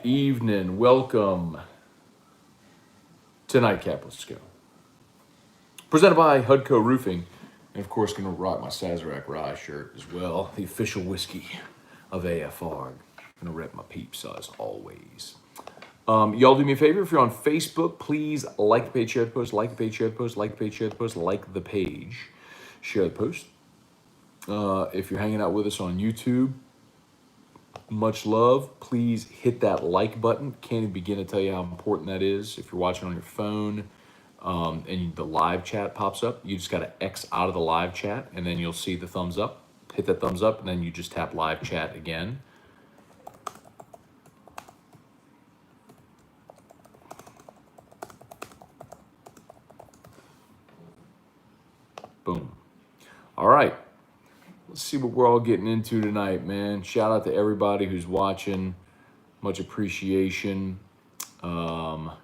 Evening. Welcome to Nightcap with Scone. Presented by Hudco Roofing. And of course, going to rock my Sazerac Rye shirt as well. The official whiskey of AFR. Going to rep my peeps as always. Y'all do me a favor. If you're on Facebook, please like the page, share the post, like the page, share the post, like the page, share the post, like the page, share the post. If you're hanging out with us on YouTube, much love. Please hit that like button. Can't even begin to tell you how important that is. If you're watching on your phone and the live chat pops up, you just got to X out of the live chat and then you'll see the thumbs up. Hit that thumbs up and then you just tap live chat again. Boom. All right. Let's see what we're all getting into tonight, man. Shout out to everybody who's watching. Much appreciation. Cameron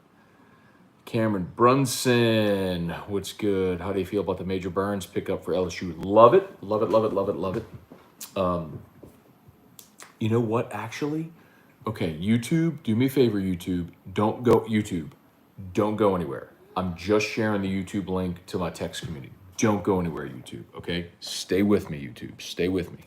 Brunson, what's good? How do you feel about the Major Burns pickup for LSU? Love it, love it, love it, love it, love it. You know what, actually? Okay, YouTube, do me a favor, YouTube. Don't go anywhere. I'm just sharing the YouTube link to my text community. Don't go anywhere, YouTube, okay? Stay with me, YouTube. Stay with me.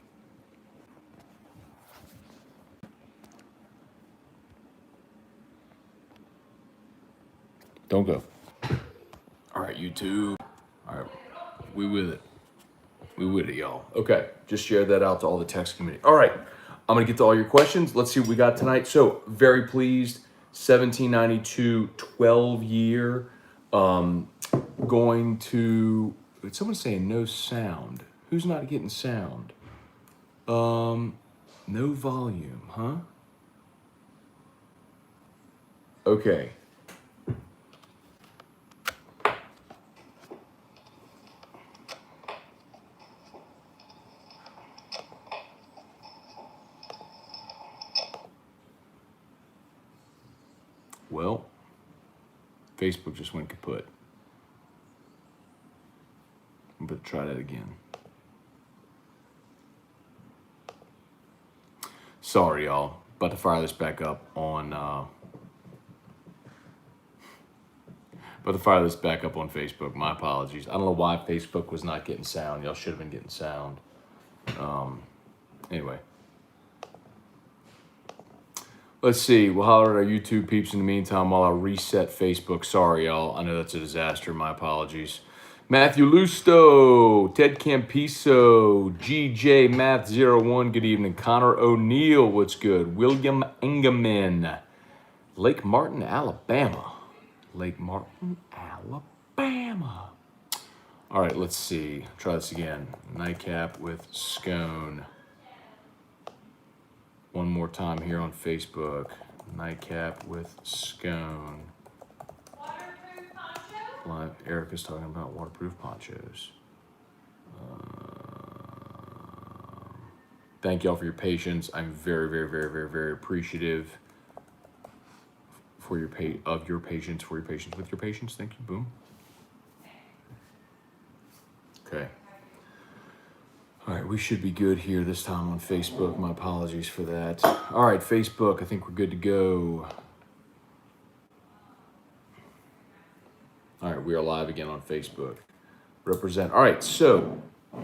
Don't go. All right, YouTube. All right, we with it. We with it, y'all. Okay, just share that out to all the text community. All right, I'm going to get to all your questions. Let's see what we got tonight. So, very pleased, 1792, 12-year. Going to... Someone's saying no sound. Who's not getting sound? No volume, huh? Okay. Well, Facebook just went kaput. I'm going to try that again. Sorry, y'all. About to fire this back up on Facebook. My apologies. I don't know why Facebook was not getting sound. Y'all should have been getting sound. Anyway. Let's see. We'll holler at our YouTube peeps in the meantime while I reset Facebook. Sorry, y'all. I know that's a disaster. My apologies. Matthew Lusto, Ted Campiso, GJ Math01, good evening. Connor O'Neill, what's good? William Engelman, Lake Martin, Alabama. Lake Martin, Alabama. All right, let's see. Try this again. Nightcap with Scone. One more time here on Facebook. Nightcap with Scone. Live. Erica's talking about waterproof ponchos. Thank y'all for your patience. I'm very, very, very, very, very appreciative for your patience with your patience. Thank you. Boom. Okay. All right, we should be good here this time on Facebook. My apologies for that. All right, Facebook, I think we're good to go. All right, we are live again on Facebook. Represent. All right, so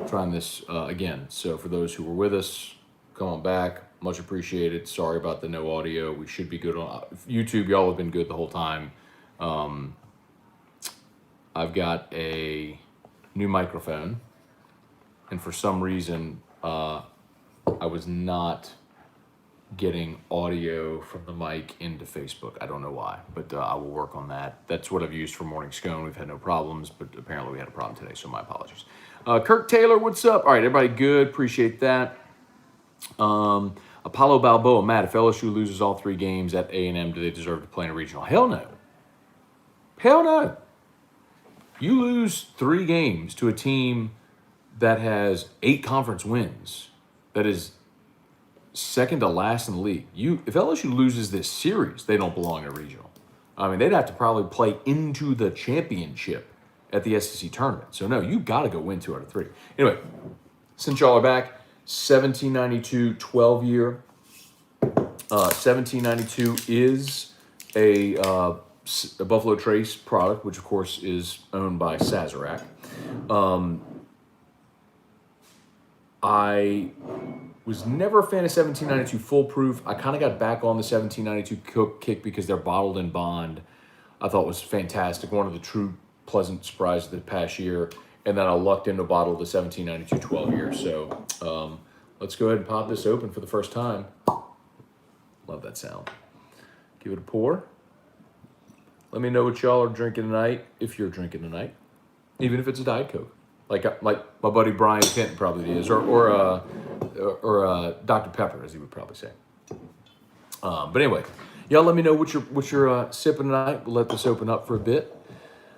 trying this again. So for those who were with us, come on back. Much appreciated. Sorry about the no audio. We should be good on YouTube. Y'all have been good the whole time. I've got a new microphone, and for some reason, I was not getting audio from the mic into Facebook. I don't know why, but I will work on that. That's what I've used for Morning Scone. We've had no problems, but apparently we had a problem today, so my apologies. Kirk Taylor, what's up? All right, everybody good? Appreciate that. Apollo Balboa, Matt, if LSU loses all 3 games at A&M, do they deserve to play in a regional? Hell no. Hell no. You lose 3 games to a team that has 8 conference wins, that is second to last in the league. If LSU loses this series, they don't belong in a regional. I mean, they'd have to probably play into the championship at the SEC tournament. So no, you got to go win 2 out of 3. Anyway, since y'all are back, 1792 12-year. 1792 is a Buffalo Trace product, which of course is owned by Sazerac. I was never a fan of 1792 Foolproof. I kind of got back on the 1792 kick because they're bottled in bond. I thought was fantastic. One of the true pleasant surprises of the past year. And then I lucked into a bottle of the 1792 12 year. So let's go ahead and pop this open for the first time. Love that sound. Give it a pour. Let me know what y'all are drinking tonight, if you're drinking tonight, even if it's a Diet Coke, like my buddy Brian Kent probably is, or Dr. Pepper, as he would probably say. But anyway, y'all let me know what you're sipping tonight. We'll let this open up for a bit.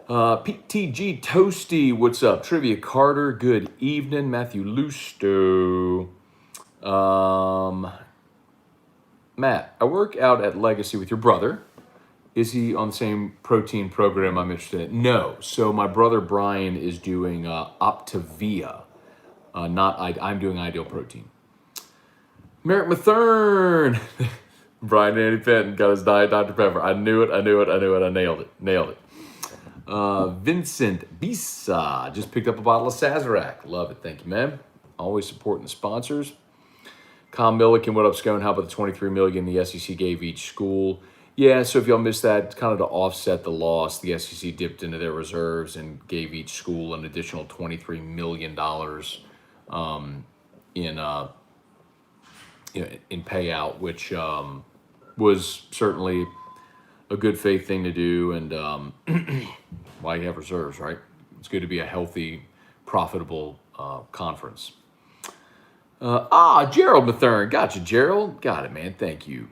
PTG Toasty, what's up? Trivia Carter, good evening. Matthew Lusto. Matt, I work out at Legacy with your brother. Is he on the same protein program I'm interested in? No. So my brother Brian is doing Optavia. I'm doing Ideal Protein. Merrick Mathern. Brian Andy Fenton got his diet Dr. Pepper. I knew it. I nailed it. Vincent Bisa just picked up a bottle of Sazerac. Love it. Thank you, man. Always supporting the sponsors. Con Milliken, what up, Scone? How about the $23 million the SEC gave each school? Yeah, so if y'all missed that, kind of to offset the loss, the SEC dipped into their reserves and gave each school an additional $23 million in payout, which was certainly a good faith thing to do, and why you have reserves, right? It's good to be a healthy, profitable conference. Gerald Mathern. Gotcha, Gerald. Got it, man. Thank you.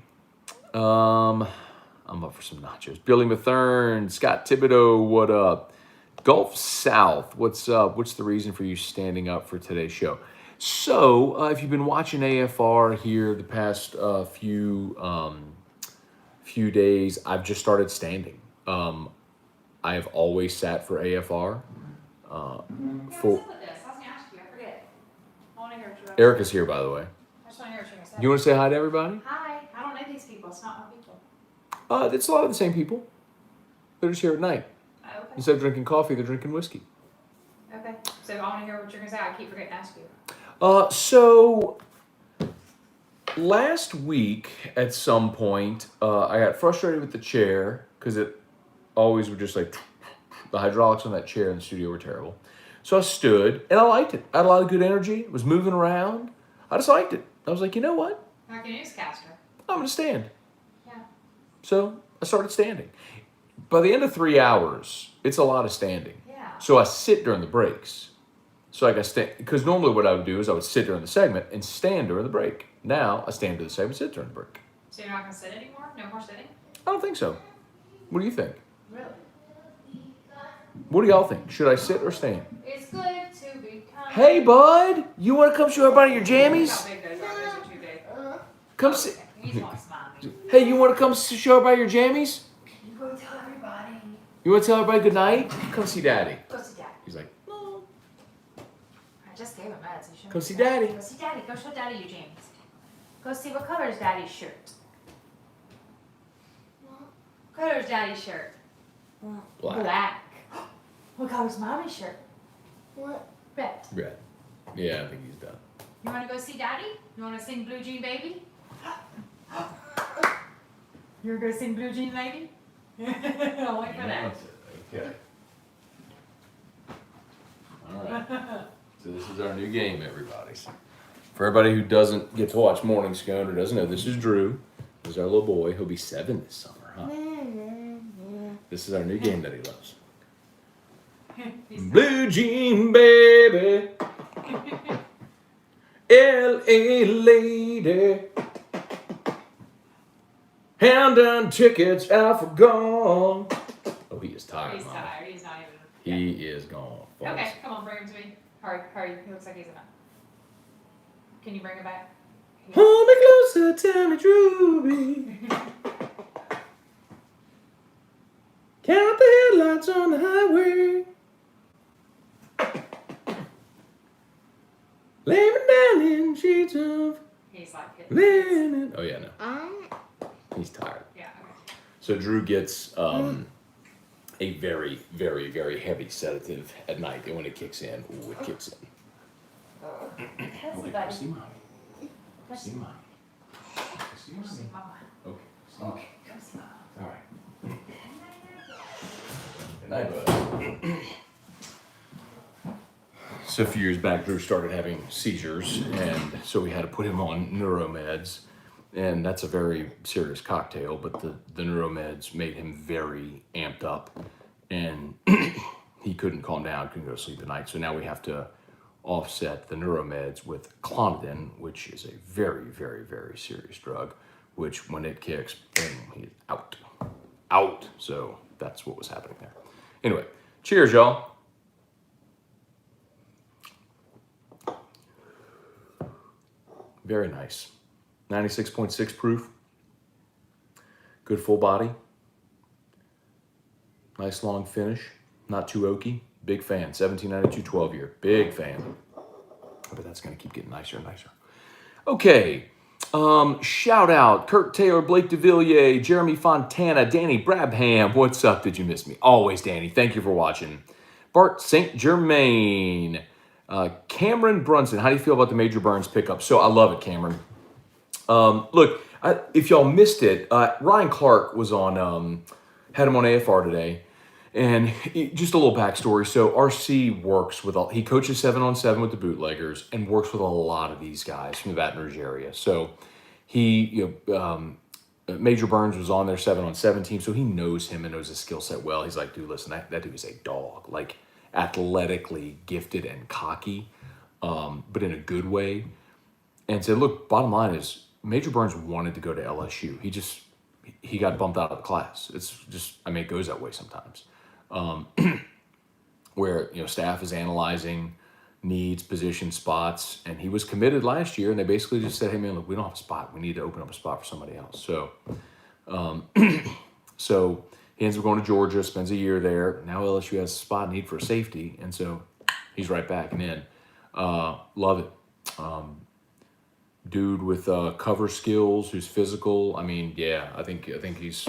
I'm up for some nachos. Billy Mathern. Scott Thibodeau, what up? Gulf South, what's up? What's the reason for you standing up for today's show? So, if you've been watching AFR here the past few days, I've just started standing. I have always sat for AFR. Erica's here, by the way. You want to say hi to everybody? Hi. I don't know these people. It's not my people. It's a lot of the same people. They're just here at night. Oh, okay. Instead of drinking coffee, they're drinking whiskey. Okay. So I want to hear what you're going to say. I keep forgetting to ask you. So last week at some point, I got frustrated with the chair because it always would just like, the hydraulics on that chair in the studio were terrible. So I stood and I liked it. I had a lot of good energy. It was moving around. I just liked it. I was like, you know what? I can use caster. I'm going to stand. Yeah. So I started standing. By the end of 3 hours, it's a lot of standing. Yeah. So I sit during the breaks. So I stand, because normally what I would do is I would sit during the segment and stand during the break. Now I stand during the segment, sit during the break. So you're not going to sit anymore? No more sitting? I don't think so. What do you think? Really? What do y'all think? Should I sit or stand? It's good to be kind. Hey, bud, you want to come show everybody your jammies? How big those are? Those are too big. Come sit. He's not smiling. Hey, you want to come show everybody your jammies? You go tell everybody. You want to tell everybody good night? Come see Daddy. Go see Daddy. He's like, no. I just gave him meds. You Come see Daddy. Go see Daddy. Go show Daddy your jammies. Go see what color is Daddy's shirt. What color is Daddy's shirt? Black. What color's Mommy's shirt? What? Red. Red. Yeah, I think he's done. You want to go see Daddy? You want to sing Blue Jean Baby? You want to go sing Blue Jean Baby? I'll wait for that. Okay. All right. So this is our new game, everybody. For everybody who doesn't get to watch Morning Scone or doesn't know, this is Drew. This is our little boy. He'll be 7 this summer, huh? This is our new game that he loves. Blue Jean Baby, L.A. lady, hand down tickets out for gone. Oh, he is tired. He's tired. He's not even. He is gone. Okay, come on, bring him to me. Hurry. He looks like he's enough. Can you bring him back? Hold me closer, tell me Ruby. Count the headlights on the highway. Lay me down in sheets of He's like linen. Oh yeah, no. He's tired. Yeah. Okay. So Drew gets a very, very, very heavy sedative at night, and when it kicks in, ooh, it kicks in. How's buddy? See mommy. See mommy. See Mama. Okay. See mommy. Come see Mama. All right. Good night, bud. So a few years back, Drew started having seizures, and so we had to put him on neuromeds, and that's a very serious cocktail, but the neuromeds made him very amped up, and he couldn't calm down, couldn't go to sleep at night, so now we have to offset the neuromeds with Clonidine, which is a very, very, very serious drug, which when it kicks, boom, he's out. Out. So that's what was happening there. Anyway, cheers, y'all. Very nice. 96.6 proof. Good full body. Nice long finish. Not too oaky. Big fan. 1792 12 year. Big fan. But that's going to keep getting nicer and nicer. Okay. Shout out Kurt Taylor, Blake DeVilliers, Jeremy Fontana, Danny Brabham. What's up? Did you miss me? Always, Danny. Thank you for watching. Bart St. Germain. Cameron Brunson, how do you feel about the Major Burns pickup? So I love it, Cameron. Look, if y'all missed it, Ryan Clark was on, had him on AFR today, and just a little backstory. So RC works with, he coaches 7-on-7 with the bootleggers and works with a lot of these guys from the Baton Rouge area. So Major Burns was on their 7-on-7 team, so he knows him and knows his skill set well. He's like, dude, listen, that dude is a dog. Like, athletically gifted and cocky, but in a good way. And said, look, bottom line is Major Burns wanted to go to LSU. He got bumped out of the class. It's just, I mean, it goes that way sometimes. Where, staff is analyzing needs, position, spots, and he was committed last year, and they basically just said, hey man, look, we don't have a spot. We need to open up a spot for somebody else. So, so he ends up going to Georgia, spends a year there. Now LSU has a spot need for a safety, and so he's right back and in. Love it. Dude with cover skills, who's physical. I mean, yeah, I think he's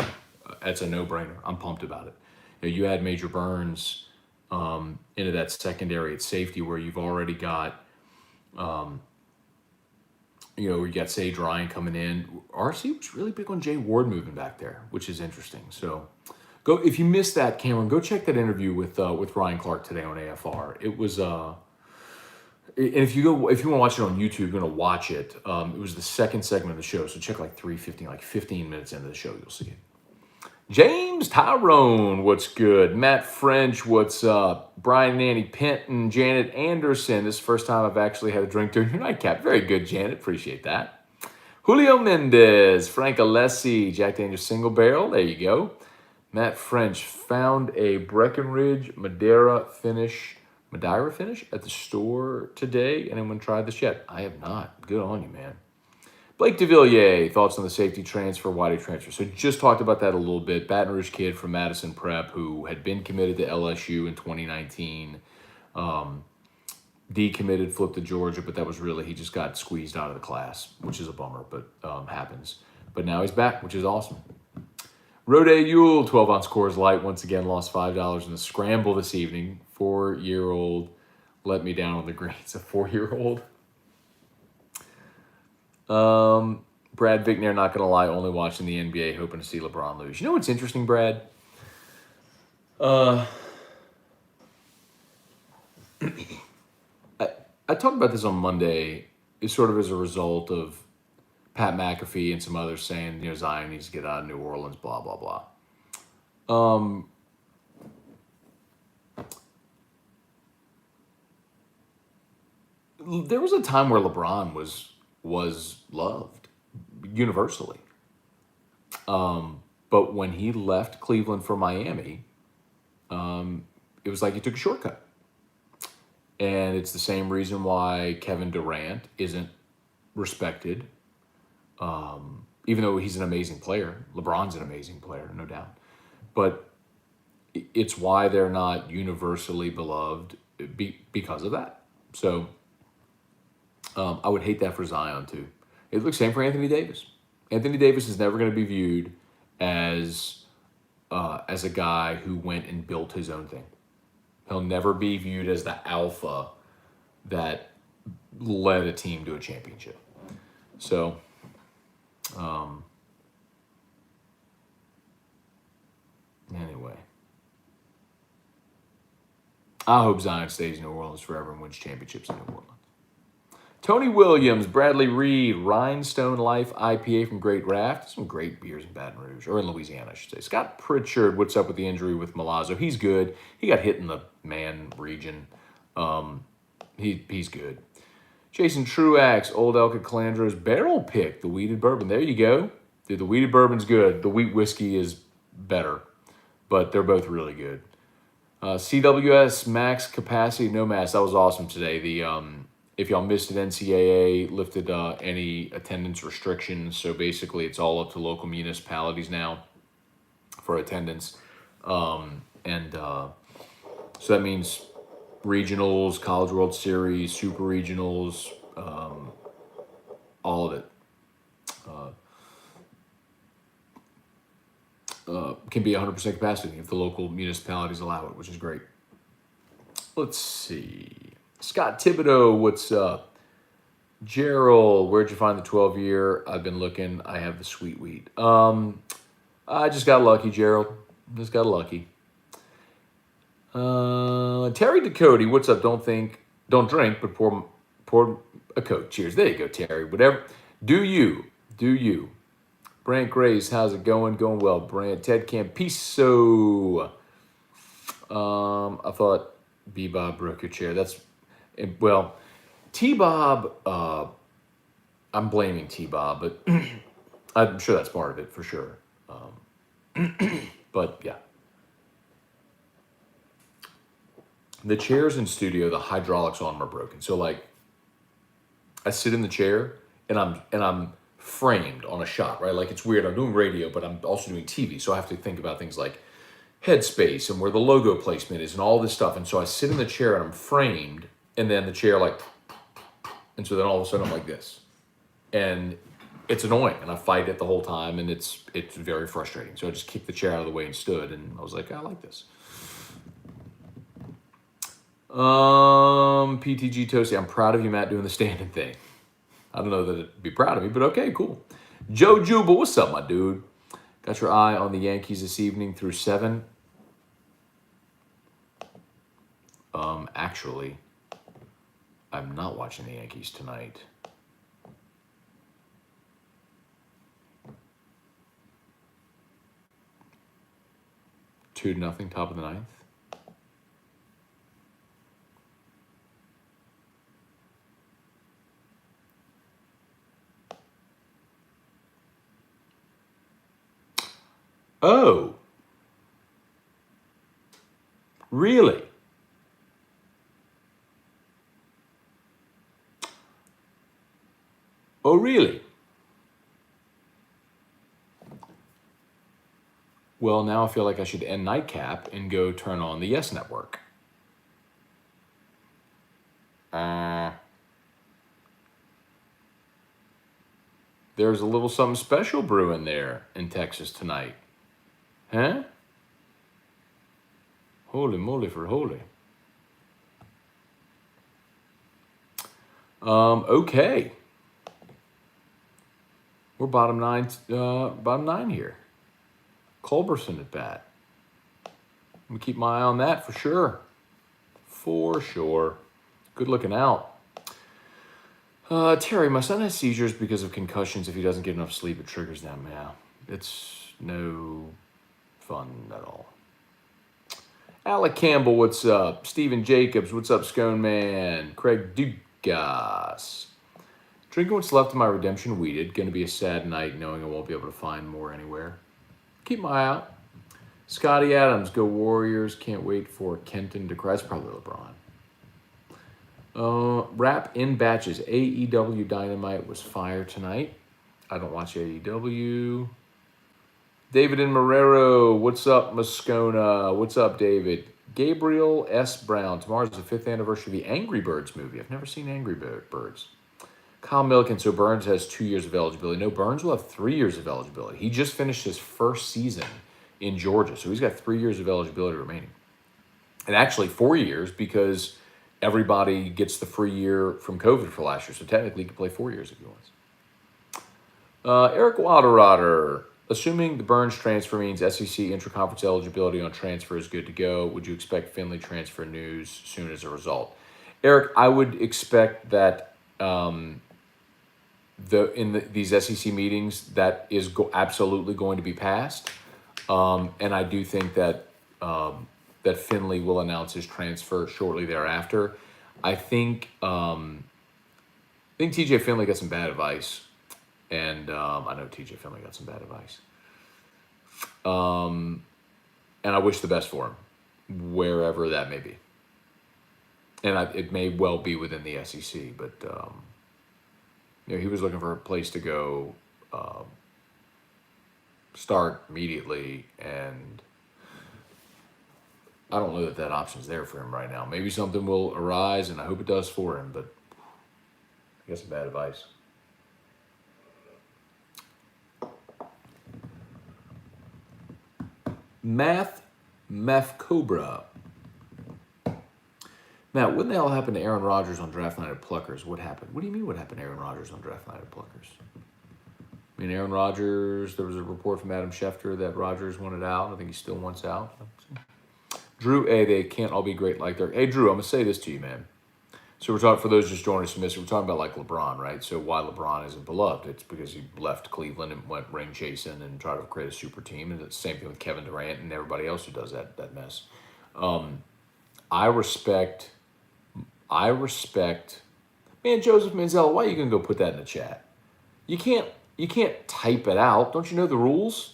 that's a no-brainer. I'm pumped about it. You add Major Burns into that secondary at safety where you've already got, you got Sage Ryan coming in. RC was really big on Jay Ward moving back there, which is interesting. So, go if you missed that, Cameron, go check that interview with Ryan Clark today on AFR. It was and if you want to watch it on YouTube, you're gonna watch it. It was the second segment of the show, so check like 15 minutes into the show, you'll see it. James Tyrone, what's good? Matt French, what's up? Brian and Annie Penton, Janet Anderson. This is the first time I've actually had a drink during your nightcap. Very good, Janet. Appreciate that. Julio Mendez, Frank Alessi, Jack Daniels Single Barrel. There you go. Matt French found a Breckenridge Madeira finish at the store today, and anyone tried this yet? I have not. Good on you, man. Blake DeVilliers, thoughts on the safety transfer, why did he transfer? So just talked about that a little bit. Baton Rouge kid from Madison Prep who had been committed to LSU in 2019. Decommitted, flipped to Georgia, but that was really, he just got squeezed out of the class, which is a bummer, but happens. But now he's back, which is awesome. Rode Yule, 12-ounce Coors Light, once again lost $5 in the scramble this evening. 4-year-old let me down on the greens. A 4-year-old. Brad Vickner, not going to lie, only watching the NBA, hoping to see LeBron lose. You know what's interesting, Brad? I talked about this on Monday. It's sort of as a result of Pat McAfee and some others saying, Zion needs to get out of New Orleans, blah, blah, blah. There was a time where LeBron was loved universally. But when he left Cleveland for Miami, it was like he took a shortcut. And it's the same reason why Kevin Durant isn't respected. Even though he's an amazing player. LeBron's an amazing player, no doubt. But it's why they're not universally beloved because of that. So I would hate that for Zion too. It looks same for Anthony Davis. Anthony Davis is never going to be viewed as a guy who went and built his own thing. He'll never be viewed as the alpha that led a team to a championship. So, anyway, I hope Zion stays in New Orleans forever and wins championships in New Orleans. Tony Williams, Bradley Reed, Rhinestone Life IPA from Great Raft. Some great beers in Baton Rouge, or in Louisiana, I should say. Scott Pritchard, what's up with the injury with Milazzo? He's good. He got hit in the man region. He's good. Jason Truax, Old Elk at Calandro's Barrel Pick, the wheated bourbon. There you go. Dude, the wheated bourbon's good. The wheat whiskey is better, but they're both really good. CWS Max Capacity No Mask. That was awesome today. If y'all missed it, NCAA lifted any attendance restrictions. So basically, it's all up to local municipalities now for attendance. So that means regionals, College World Series, Super Regionals, all of it. Can be 100% capacity if the local municipalities allow it, which is great. Let's see. Scott Thibodeau, what's up? Gerald, where'd you find the 12-year? I've been looking. I have the sweet wheat. I just got lucky, Gerald. Just got lucky. Terry Ducote, what's up? Don't drink, but pour a Coke. Cheers. There you go, Terry. Whatever. Do you. Brant Grace, how's it going? Going well, Brant. Ted Campiso. I thought B-Bob broke your chair. Well, T-Bob, I'm blaming T-Bob, but I'm sure that's part of it for sure. But yeah. The chairs in studio, the hydraulics on them are broken. So like, I sit in the chair and I'm framed on a shot, right? Like it's weird. I'm doing radio, but I'm also doing TV. So I have to think about things like headspace and where the logo placement is and all this stuff. And so I sit in the chair and I'm framed, and then the chair and so then all of a sudden I'm like this. And it's annoying, and I fight it the whole time, and it's very frustrating. So I just kicked the chair out of the way and stood, and I was like, I like this. PTG Toasty, I'm proud of you, Matt, doing the standing thing. I don't know that it'd be proud of me, but okay, cool. Joe Jubal, what's up, my dude? Got your eye on the Yankees this evening through 7? Actually, I'm not watching the Yankees tonight. Two to nothing, top of the 9th. Oh, really? Oh, really? Well, now I feel like I should end Nightcap and go turn on the Yes Network. There's a little something special brewing there in Texas tonight. Huh? Holy moly for holy. Okay. We're bottom nine here. Culberson at bat. I'm gonna keep my eye on that for sure. For sure. Good looking out. Terry, my son has seizures because of concussions. If he doesn't get enough sleep, it triggers them. Yeah, it's no fun at all. Alec Campbell, what's up? Stephen Jacobs, what's up, Scone Man? Craig Dugas. Drinking what's left of my redemption weeded. Going to be a sad night knowing I won't be able to find more anywhere. Keep my eye out. Scotty Adams, go Warriors. Can't wait for Kenton to cry. It's probably LeBron. Rap in batches. AEW Dynamite was fire tonight. I don't watch AEW. David and Marrero, what's up, Moscona? What's up, David? Gabriel S. Brown, tomorrow's the 5th anniversary of the Angry Birds movie. I've never seen Angry Birds. Kyle Milliken, so Burns has 2 years of eligibility. No, Burns will have 3 years of eligibility. He just finished his first season in Georgia, so he's got 3 years of eligibility remaining. And actually 4 years because everybody gets the free year from COVID for last year, so technically he can play 4 years if he wants. Eric Wilderotter, assuming the Burns transfer means SEC intraconference eligibility on transfer is good to go, would you expect Finley transfer news soon as a result? Eric, I would expect that these SEC meetings that is absolutely going to be passed, and I do think that that Finley will announce his transfer shortly thereafter. I think TJ Finley got some bad advice. And I know TJ Finley got some bad advice. And I wish the best for him, wherever that may be. And it may well be within the SEC, but he was looking for a place to go start immediately, and I don't know that option's there for him right now. Maybe something will arise, and I hope it does for him, but I guess some bad advice. Meth Cobra. Matt, what the hell happened to Aaron Rodgers on draft night at Pluckers? What happened? What do you mean what happened to Aaron Rodgers on draft night at Pluckers? I mean, Aaron Rodgers, there was a report from Adam Schefter that Rodgers wanted out. I think he still wants out. Drew A, they can't all be great like they're... Hey, Drew, I'm going to say this to you, man. So we're talking, for those just joining us from this, we're talking about like LeBron, right? So why LeBron isn't beloved? It's because he left Cleveland and went ring chasing and tried to create a super team. And it's the same thing with Kevin Durant and everybody else who does that mess. I respect, man, Joseph Manziel, why are you going to go put that in the chat? You can't type it out. Don't you know the rules?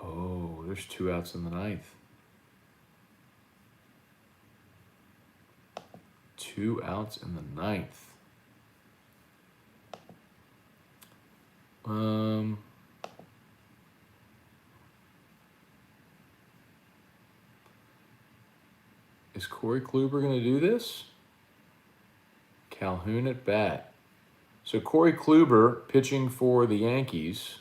Oh, there's 2 outs in the 9th. 2 outs in the 9th. Is Corey Kluber going to do this? Calhoun at bat. So Corey Kluber pitching for the Yankees.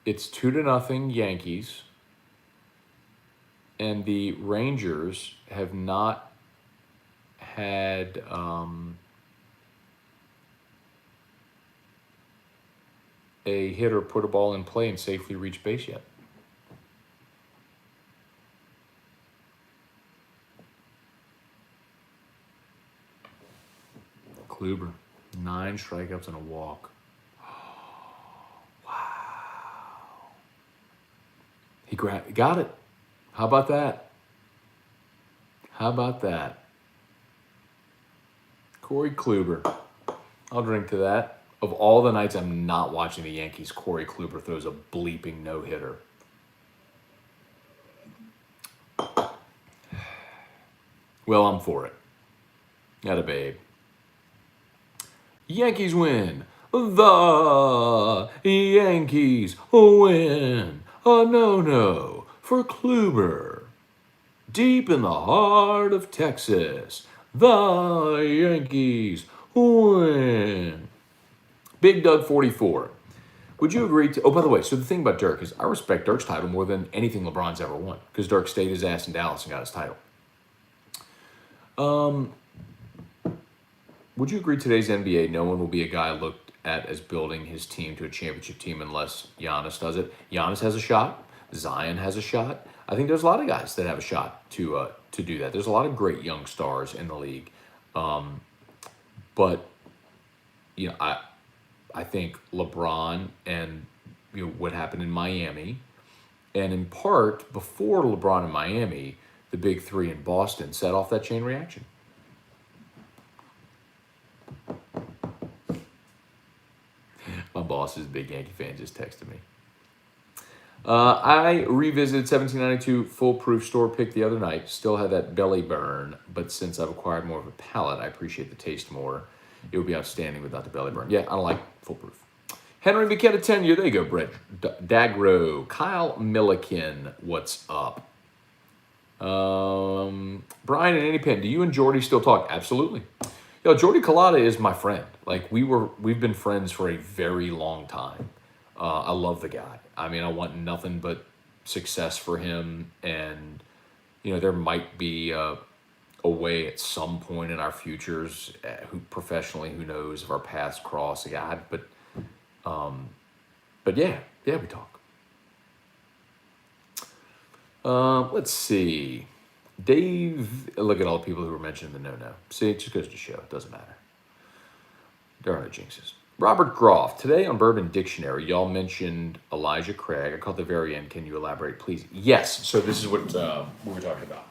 It's 2-0 Yankees, and the Rangers have not had a hitter put a ball in play and safely reach base yet. Kluber, 9 strikeouts and a walk. He got it. How about that? How about that? Corey Kluber. I'll drink to that. Of all the nights I'm not watching the Yankees, Corey Kluber throws a bleeping no-hitter. Well, I'm for it. Got a babe. Yankees win. The Yankees win. A no-no for Kluber. Deep in the heart of Texas, the Yankees win. Big Doug 44. Would you agree to... Oh, by the way, so the thing about Dirk is I respect Dirk's title more than anything LeBron's ever won because Dirk stayed his ass in Dallas and got his title. Would you agree today's NBA, no one will be a guy looked at as building his team to a championship team unless Giannis does it? Giannis has a shot. Zion has a shot. I think there's a lot of guys that have a shot to do that. There's a lot of great young stars in the league. But, you know, I think LeBron and what happened in Miami, and in part, before LeBron in Miami, the big 3 in Boston set off that chain reaction. My boss is a big Yankee fan, just texted me. I revisited 1792 Foolproof Store pick the other night. Still had that belly burn, but since I've acquired more of a palate, I appreciate the taste more. It would be outstanding without the belly burn. Yeah, I don't like Foolproof. Henry McKenna tenure. There you go, Brett Dagro. Kyle Milliken, what's up? Brian and Annie Penn, do you and Jordy still talk? Absolutely. Yo, Jordy Collada is my friend. Like we've been friends for a very long time. I love the guy. I mean, I want nothing but success for him, and there might be a way at some point in our futures, who professionally, who knows, if our paths cross. God, but yeah, we talk. Let's see. Dave, look at all the people who were mentioned in the no-no. See, it just goes to show. It doesn't matter. There are no jinxes. Robert Groff. Today on Bourbon Dictionary, y'all mentioned Elijah Craig. I caught the very end. Can you elaborate, please? Yes. So this is what we were talking about.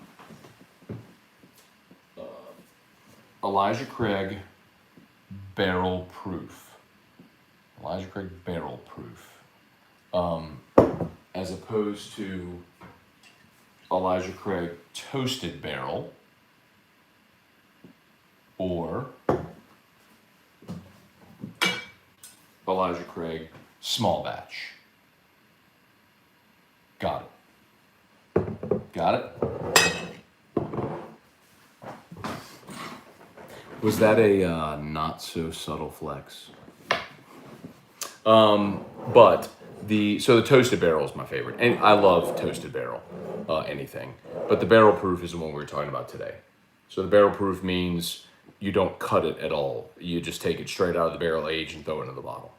Elijah Craig barrel proof. Elijah Craig barrel proof. As opposed to Elijah Craig toasted barrel, or Elijah Craig small batch. Got it. Got it? Was that a not so subtle flex? But the toasted barrel is my favorite, and I love toasted barrel, anything. But the barrel proof is the one we were talking about today. So the barrel proof means you don't cut it at all. You just take it straight out of the barrel age and throw it into the bottle.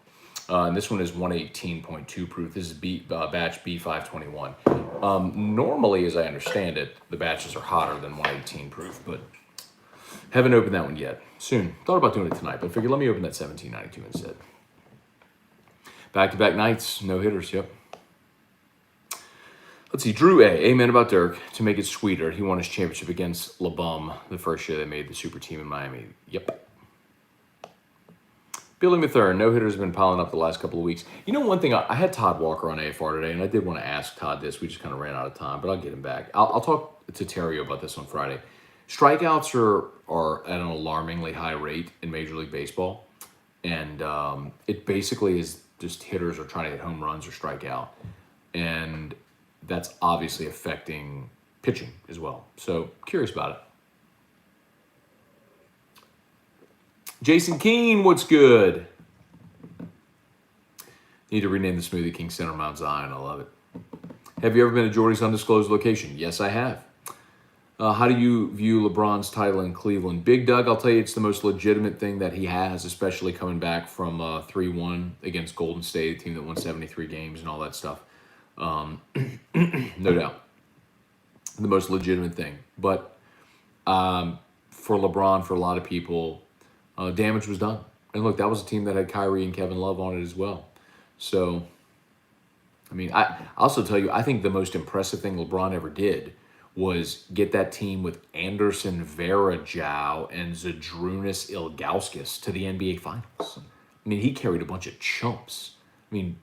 And this one is 118.2 proof. This is batch B521. Normally, as I understand it, the batches are hotter than 118 proof, but haven't opened that one yet. Soon. Thought about doing it tonight, but figured let me open that 1792 instead. Back-to-back nights, no hitters, yep. Let's see, Drew A. Amen about Dirk. To make it sweeter, he won his championship against LeBum the first year they made the super team in Miami. Yep. Billy Mathern, no hitters have been piling up the last couple of weeks. You know, one thing, I had Todd Walker on AFR today, and I did want to ask Todd this. We just kind of ran out of time, but I'll get him back. I'll talk to Terrio about this on Friday. Strikeouts are at an alarmingly high rate in Major League Baseball, and it basically is just hitters are trying to hit home runs or strike out, and that's obviously affecting pitching as well. So curious about it. Jason Keene, what's good? Need to rename the Smoothie King Center Mount Zion. I love it. Have you ever been to Jordy's undisclosed location? Yes, I have. How do you view LeBron's title in Cleveland? Big Doug, I'll tell you, it's the most legitimate thing that he has, especially coming back from 3-1 against Golden State, a team that won 73 games and all that stuff. No doubt. The most legitimate thing. But for LeBron, for a lot of people, damage was done. And look, that was a team that had Kyrie and Kevin Love on it as well. So, I mean, I also tell you, I think the most impressive thing LeBron ever did was get that team with Anderson Varejao and Zydrunas Ilgauskas to the NBA Finals. I mean, he carried a bunch of chumps. I mean,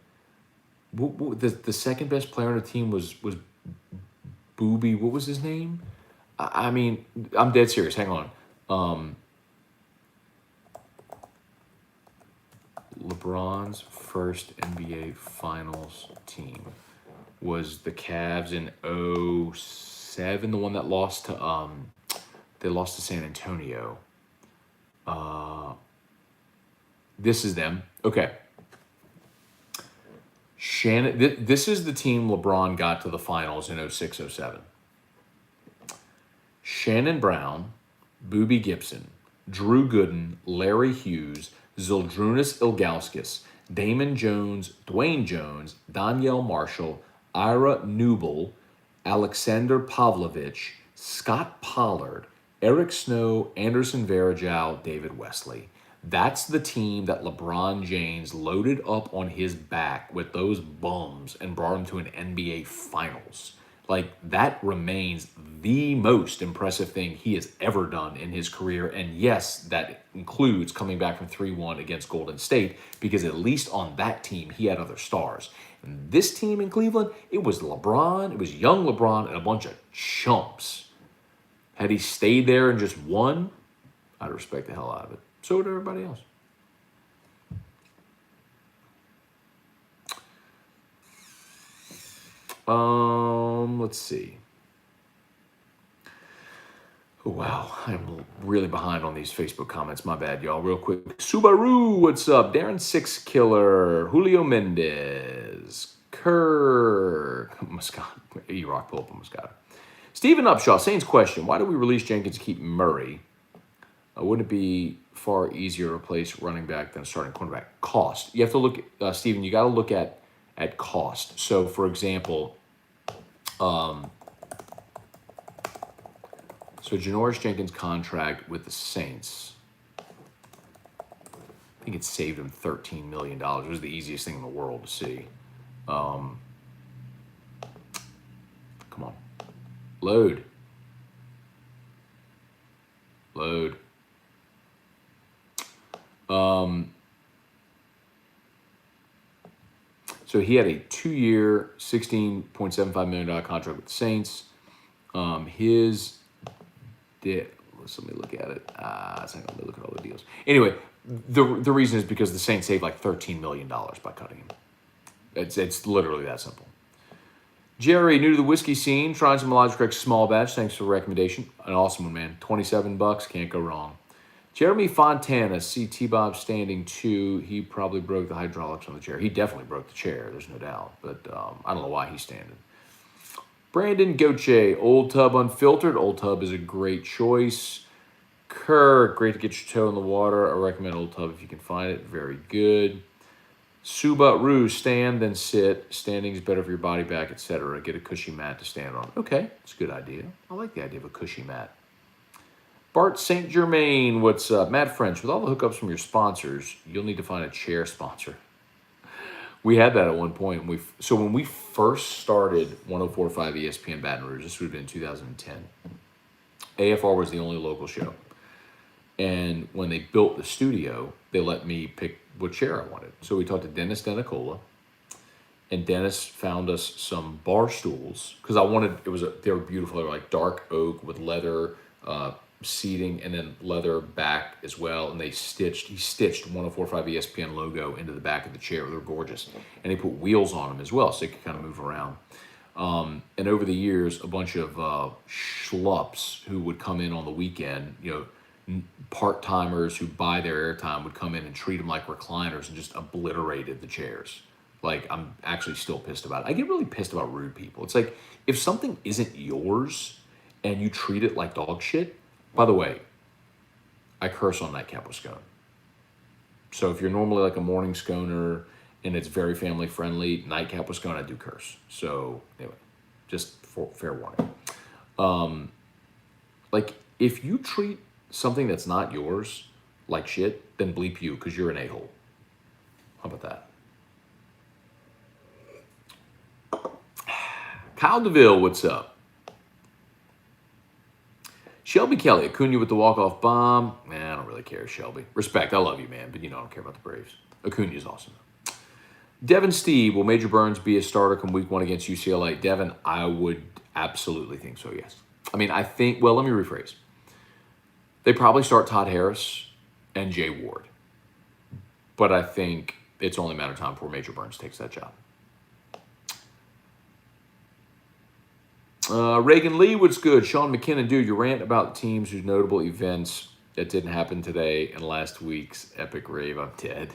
the second best player on the team was Booby. What was his name? I mean, I'm dead serious. Hang on. LeBron's first NBA Finals team was the Cavs in 2007, the one that lost to they lost to San Antonio. This is them. Okay. This is the team LeBron got to the finals in 06-07. Shannon Brown, Boobie Gibson, Drew Gooden, Larry Hughes, Zydrunas Ilgauskas, Damon Jones, Dwayne Jones, Danielle Marshall, Ira Newble, Alexander Pavlovich, Scott Pollard, Eric Snow, Anderson Varejao, David Wesley. That's the team that LeBron James loaded up on his back with those bums and brought him to an NBA Finals. Like, that remains the most impressive thing he has ever done in his career. And yes, that includes coming back from 3-1 against Golden State, because at least on that team, he had other stars. And this team in Cleveland, it was LeBron, it was young LeBron, and a bunch of chumps. Had he stayed there and just won, I'd respect the hell out of it. So would everybody else. Let's see. Oh, wow, I'm really behind on these Facebook comments. My bad, y'all. Real quick. Subaru, what's up? Darren Six Killer, Julio Mendez, Kerr, Moscato, E-Rock, pull up on Moscato. Stephen Upshaw, Saints question. Why do we release Jenkins to keep Murray? Wouldn't it be far easier to replace running back than a starting cornerback? Cost. You have to look, Stephen, you got to look at cost. So, for example, so Janoris Jenkins' contract with the Saints, I think it saved him $13 million. It was the easiest thing in the world to see. Come on. Load. So he had a 2-year, $16.75 million contract with the Saints. His debt, let me look at it. It's not going to look at all the deals. Anyway, the reason is because the Saints saved like $13 million by cutting him. It's literally that simple. Jerry, new to the whiskey scene, trying some Elijah Craig's small batch. Thanks for the recommendation. An awesome one, man. $27, can't go wrong. Jeremy Fontana, see T-Bob standing too. He probably broke the hydraulics on the chair. He definitely broke the chair, there's no doubt. But I don't know why he's standing. Brandon Goche, Old Tub Unfiltered. Old Tub is a great choice. Kerr, great to get your toe in the water. I recommend Old Tub if you can find it. Very good. Subaru, stand then sit. Standing is better for your body back, etc. Get a cushy mat to stand on. Okay, that's a good idea. I like the idea of a cushy mat. Bart St. Germain, what's up? Matt French, with all the hookups from your sponsors, you'll need to find a chair sponsor. We had that at one point. So when we first started 104.5 ESPN Baton Rouge, this would have been 2010, AFR was the only local show. And when they built the studio, they let me pick what chair I wanted. So we talked to Dennis Denicola, and Dennis found us some bar stools because they were beautiful. They were like dark oak with leather seating and then leather back as well. And he stitched 104.5 ESPN logo into the back of the chair. They were gorgeous. And he put wheels on them as well so they could kind of move around. And over the years, a bunch of schlups who would come in on the weekend, part-timers who buy their airtime would come in and treat them like recliners and just obliterated the chairs. Like, I'm actually still pissed about it. I get really pissed about rude people. It's like, if something isn't yours and you treat it like dog shit. By the way, I curse on Nightcap with Scone. So if you're normally like a morning Sconer and it's very family friendly, Nightcap with Scone, I do curse. So anyway, just for fair warning. Like, if you treat something that's not yours like shit, then bleep you because you're an a-hole. How about that? Kyle DeVille, what's up? Shelby Kelly, Acuna with the walk-off bomb. Man, I don't really care, Shelby. Respect, I love you, man, but I don't care about the Braves. Acuna's awesome. Devin Steve, will Major Burns be a starter come week 1 against UCLA? Devin, I would absolutely think so, yes. I mean, let me rephrase. They probably start Todd Harris and Jay Ward. But I think it's only a matter of time before Major Burns takes that job. Reagan Lee, what's good? Sean McKinnon, dude, your rant about teams whose notable events that didn't happen today and last week's epic rave, I'm dead.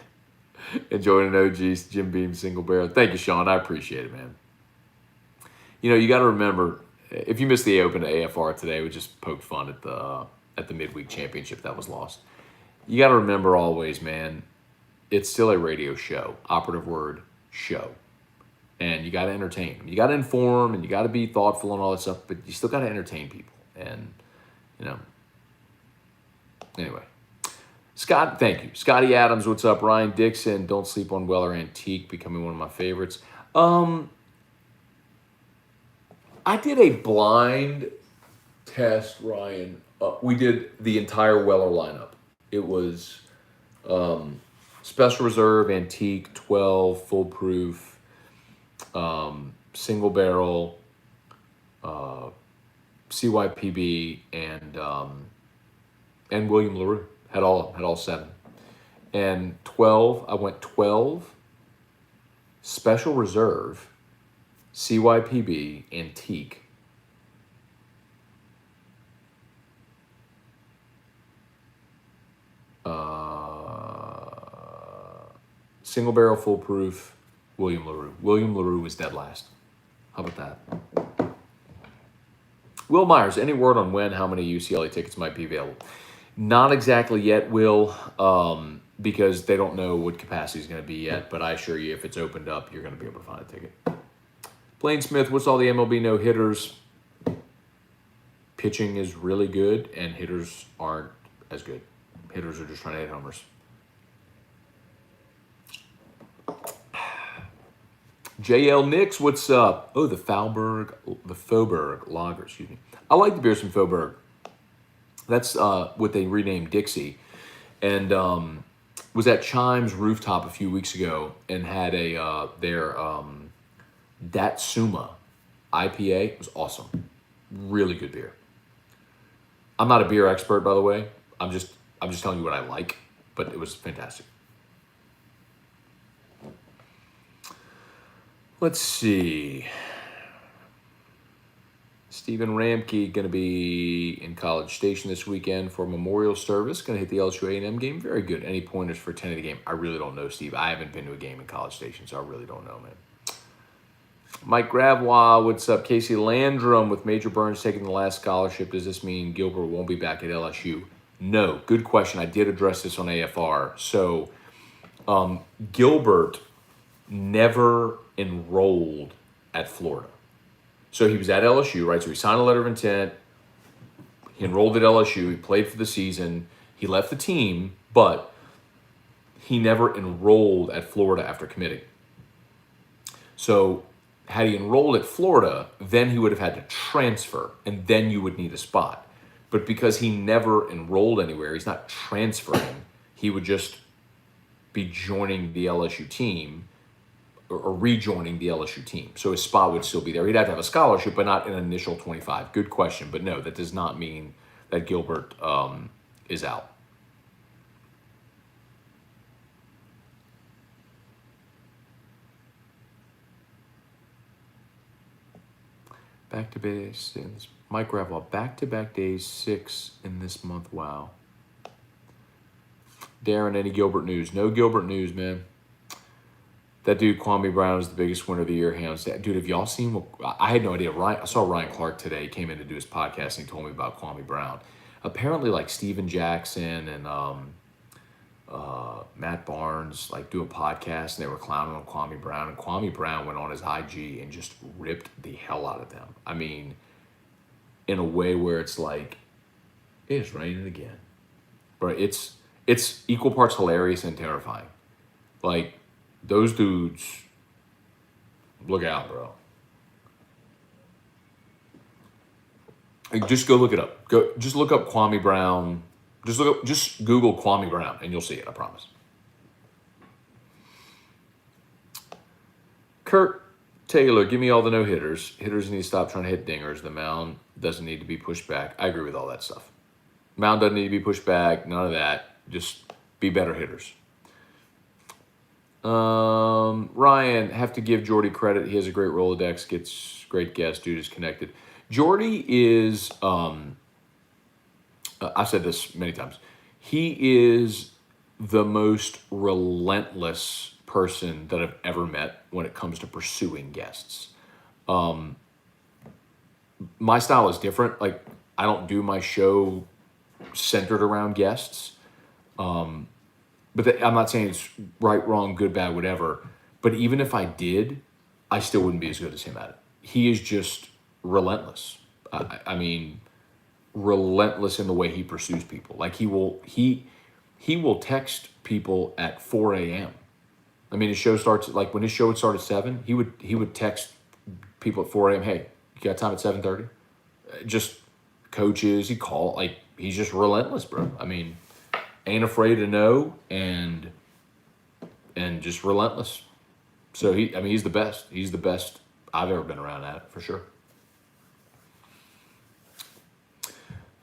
Enjoying an OG's Jim Beam single barrel. Thank you, Sean. I appreciate it, man. You got to remember, if you missed the Open at AFR today, we just poked fun at the midweek championship that was lost. You got to remember always, man, it's still a radio show. Operative word, show. And you got to entertain them. You got to inform and you got to be thoughtful and all that stuff, but you still got to entertain people. And, anyway. Scott, thank you. Scotty Adams, what's up? Ryan Dixon, Don't Sleep on Weller Antique, becoming one of my favorites. I did a blind test, Ryan. We did the entire Weller lineup. It was Special Reserve, Antique, 12, Full Proof, Single Barrel, CYPB, and William LaRue. Had all 7. And 12, I went 12, Special Reserve, CYPB, Antique. Single barrel foolproof, William LaRue. William LaRue was dead last. How about that? Will Myers, any word on when, how many UCLA tickets might be available? Not exactly yet, Will, because they don't know what capacity is going to be yet. But I assure you, if it's opened up, you're going to be able to find a ticket. Blaine Smith, what's all the MLB no hitters? Pitching is really good, and hitters aren't as good. Hitters are just trying to hit homers. JL Nix, what's up? Oh, the Fauberg Lager, excuse me. I like the beers from Fauberg. That's what they renamed Dixie. And was at Chimes Rooftop a few weeks ago and had their Datsuma IPA. It was awesome. Really good beer. I'm not a beer expert, by the way. I'm just telling you what I like, but it was fantastic. Let's see. Stephen Ramke going to be in College Station this weekend for a memorial service. Going to hit the LSU A&M game. Very good. Any pointers for 10 of the game? I really don't know, Steve. I haven't been to a game in College Station, so I really don't know, man. Mike Gravois, what's up? Casey Landrum with Major Burns taking the last scholarship. Does this mean Gilbert won't be back at LSU? No. Good question. I did address this on AFR. So Gilbert never enrolled at Florida. So he was at LSU, right? So he signed a letter of intent. He enrolled at LSU. He played for the season. He left the team, but he never enrolled at Florida after committing. So had he enrolled at Florida, then he would have had to transfer, and then you would need a spot. But because he never enrolled anywhere, he's not transferring. He would just be joining the LSU team or rejoining the LSU team. So his spot would still be there. He'd have to have a scholarship, but not an initial 25. Good question. But no, that does not mean that Gilbert is out. Back to base. Mike Gravois, back-to-back days, 6 in this month. Wow. Darren, any Gilbert news? No Gilbert news, man. That dude, Kwame Brown, is the biggest winner of the year, hands down. Dude, have y'all seen what... I had no idea. I saw Ryan Clark today. He came in to do his podcast, and he told me about Kwame Brown. Apparently, like, Steven Jackson and Matt Barnes, like, do a podcast, and they were clowning on Kwame Brown. And Kwame Brown went on his IG and just ripped the hell out of them. I mean, in a way where it's like, it's raining again. But it's equal parts hilarious and terrifying. Like... Those dudes, look out, bro. Like, just go look it up. Just look up Kwame Brown. Just Google Kwame Brown, and you'll see it. I promise. Kurt Taylor, give me all the no hitters. Hitters need to stop trying to hit dingers. The mound doesn't need to be pushed back. I agree with all that stuff. Mound doesn't need to be pushed back. None of that. Just be better hitters. Ryan, have to give Jordy credit. He has a great Rolodex, gets great guests, dude is connected. Jordy is, I've said this many times, he is the most relentless person that I've ever met when it comes to pursuing guests. My style is different. Like, I don't do my show centered around guests. But I'm not saying it's right, wrong, good, bad, whatever. But even if I did, I still wouldn't be as good as him at it. He is just relentless. I mean, relentless in the way he pursues people. Like he will text people at 4 a.m. I mean, his show starts like when his show would start at 7. He would text people at 4 a.m. Hey, you got time at 7:30? Just coaches. He call like he's just relentless, bro. I mean. Ain't afraid to know and just relentless. So he's the best. He's the best I've ever been around at it, for sure.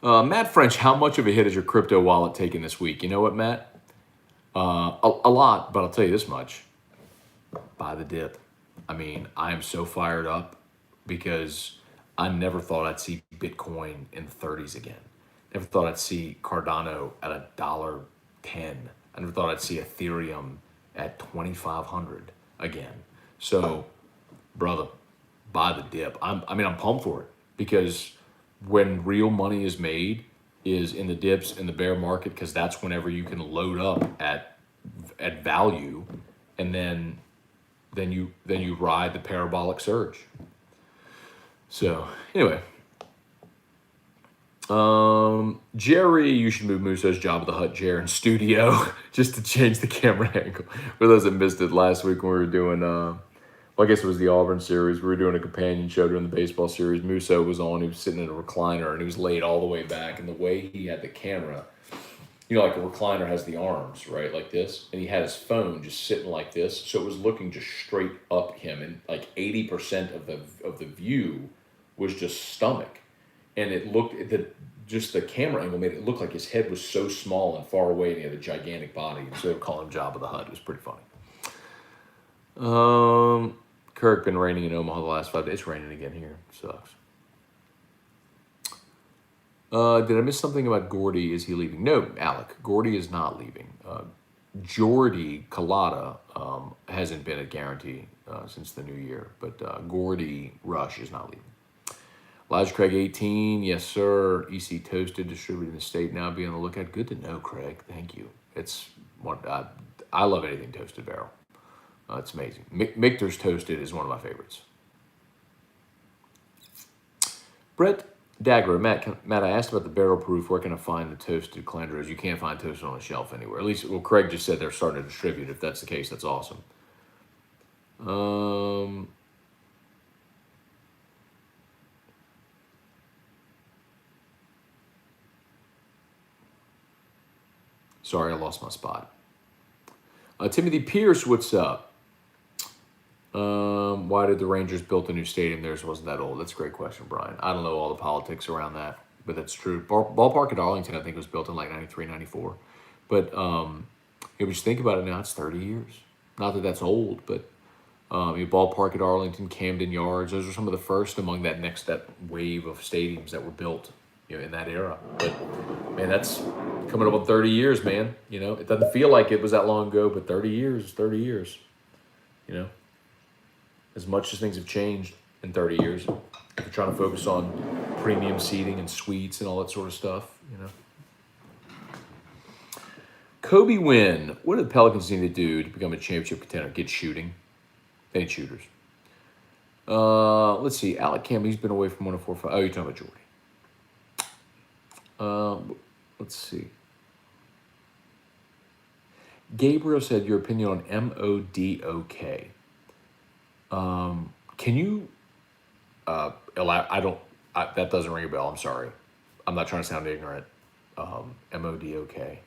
Matt French, how much of a hit is your crypto wallet taking this week? You know what, Matt? A lot, but I'll tell you this much. Buy the dip. I mean, I am so fired up because I never thought I'd see Bitcoin in the 30s again. Never thought I'd see Cardano at $1.10. I never thought I'd see Ethereum at 2,500 again. So, brother, buy the dip. I'm pumped for it because when real money is made is in the dips in the bear market, because that's whenever you can load up at value, and then you ride the parabolic surge. So anyway, Jerry, you should move Musso's Job of the Hut chair in studio just to change the camera angle. For those that missed it last week when we were doing, well, I guess it was the Auburn series. We were doing a companion show during the baseball series. Musso was on. He was sitting in a recliner, and he was laid all the way back. And the way he had the camera, you know, like a recliner has the arms, right, like this. And he had his phone just sitting like this. So it was looking just straight up him. And like 80% of the view was just stomach. And it looked, just the camera angle made it look like his head was so small and far away, and he had a gigantic body. So they call him Job of the Hut. It was pretty funny. Kirk, been raining in Omaha the last 5 days. It's raining again here. Sucks. Did I miss something about Gordy? Is he leaving? No, Alec. Gordy is not leaving. Jordy Collada hasn't been a guarantee since the new year, but Gordy Rush is not leaving. Elijah Craig 18, yes sir. EC Toasted distributed in the state now. Be on the lookout. Good to know, Craig. Thank you. It's one I love anything Toasted Barrel. It's amazing. Michter's Toasted is one of my favorites. Brett Dagger, Matt, I asked about the barrel proof. Where can I find the Toasted Calandros? You can't find Toasted on the shelf anywhere. At least, well, Craig just said they're starting to distribute. If that's the case, that's awesome. Sorry, I lost my spot. Timothy Pierce, what's up? Why did the Rangers build a new stadium? Theirs wasn't that old. That's a great question, Brian. I don't know all the politics around that, but that's true. Ballpark at Arlington, I think, was built in like 93, 94. But if you just think about it now, it's 30 years. Not that that's old, but Ballpark at Arlington, Camden Yards, those are some of the first among that wave of stadiums that were built, in that era. But man, that's coming up on 30 years, man. It doesn't feel like it was that long ago, but 30 years is 30 years. As much as things have changed in 30 years, if you're trying to focus on premium seating and suites and all that sort of stuff, Kobe Wynn, what do the Pelicans need to do to become a championship contender? Get shooting. They need shooters. Let's see. Alec Campbell, he's been away from 104.5. Oh, you're talking about Jordy. Let's see. Gabriel said, your opinion on MODOK. Can you that doesn't ring a bell. I'm sorry. I'm not trying to sound ignorant. MODOK.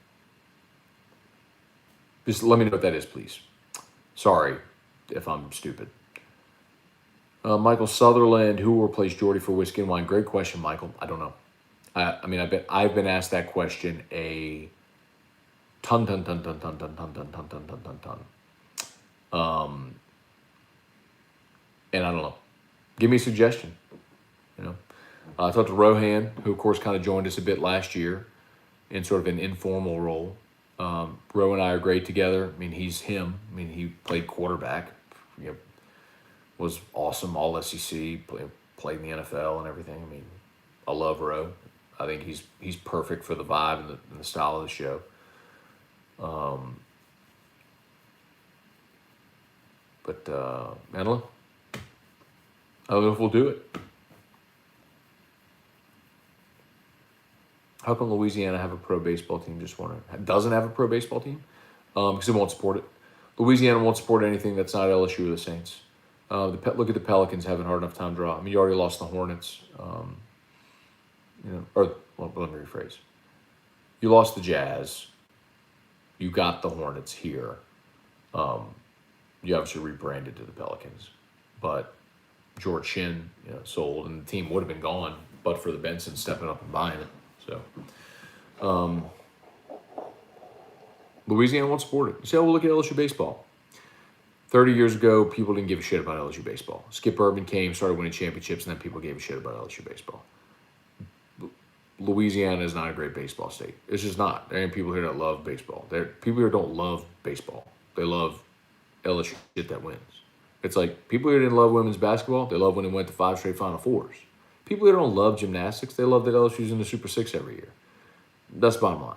Just let me know what that is, please. Sorry if I'm stupid. Michael Sutherland, who will replace Jordy for whiskey and wine? Great question, Michael. I don't know. I've been asked that question a ton. And I don't know. Give me a suggestion. I talked to Rohan, who of course kind of joined us a bit last year in sort of an informal role. Ro and I are great together. He's him. He played quarterback. Was awesome, all SEC, played in the NFL and everything. I love Ro. I think he's perfect for the vibe and the style of the show. But I don't know. I don't know if we'll do it. How come Louisiana have a pro baseball team? Just wondering. Doesn't have a pro baseball team? Because it won't support it. Louisiana won't support anything that's not LSU or the Saints. Look at the Pelicans having a hard enough time draw. You already lost the Hornets. Let me rephrase. You lost the Jazz. You got the Hornets here. You obviously rebranded to the Pelicans. But George Shinn, sold, and the team would have been gone, but for the Benson stepping up and buying it. So, Louisiana won't support it. You say, well, look at LSU baseball. 30 years ago, people didn't give a shit about LSU baseball. Skip Bourbon came, started winning championships, and then people gave a shit about LSU baseball. Louisiana is not a great baseball state. It's just not. There ain't people here that love baseball. People here don't love baseball. They love LSU shit that wins. It's like people here didn't love women's basketball. They love when they went to 5 straight Final Fours. People here don't love gymnastics. They love that LSU's in the Super 6 every year. That's the bottom line.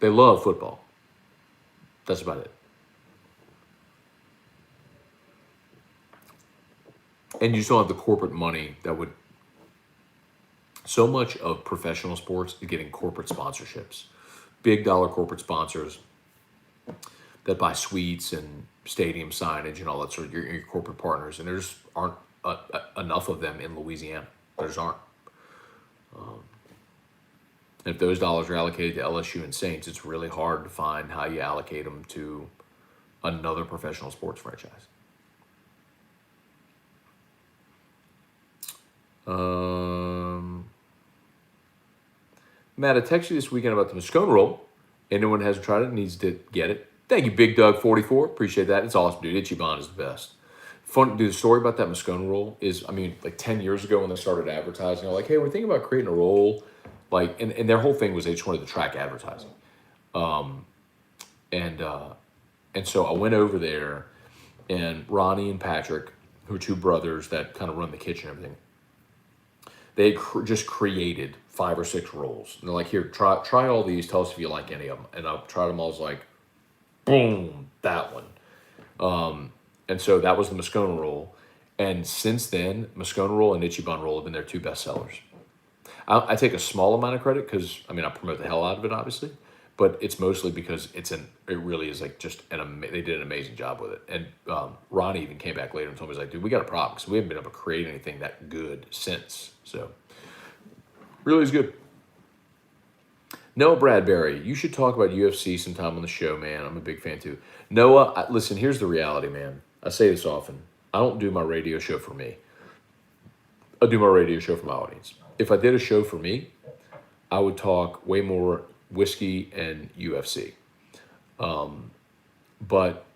They love football. That's about it. And you still have the corporate money that would... So much of professional sports is getting corporate sponsorships. Big dollar corporate sponsors that buy suites and stadium signage and all that sort of your corporate partners. And there just aren't enough of them in Louisiana. There just aren't. And if those dollars are allocated to LSU and Saints, it's really hard to find how you allocate them to another professional sports franchise. Matt, I texted you this weekend about the Scone roll. Anyone who hasn't tried it needs to get it. Thank you, Big Doug 44. Appreciate that. It's awesome, dude. Ichiban is the best. Fun, dude. The story about that Moscone roll is, I mean, like 10 years ago when they started advertising, they're like, hey, we're thinking about creating a roll. Like, and their whole thing was they just wanted to track advertising. And so I went over there, and Ronnie and Patrick, who are two brothers that kind of run the kitchen and everything, they just created 5 or 6 rolls. And they're like, here, try all these. Tell us if you like any of them. And I tried them all. I was like, boom, that one. And so that was the Moscone roll. And since then, Moscone roll and Ichiban roll have been their 2 best sellers. I take a small amount of credit because, I mean, I promote the hell out of it, obviously. But it's mostly because it really is like just they did an amazing job with it. And Ronnie even came back later and told me, he's like, dude, we got a problem because we haven't been able to create anything that good since. So, really is good. Noah Bradbury, you should talk about UFC sometime on the show, man. I'm a big fan too. Noah, listen, here's the reality, man. I say this often. I don't do my radio show for me. I do my radio show for my audience. If I did a show for me, I would talk way more whiskey and UFC. But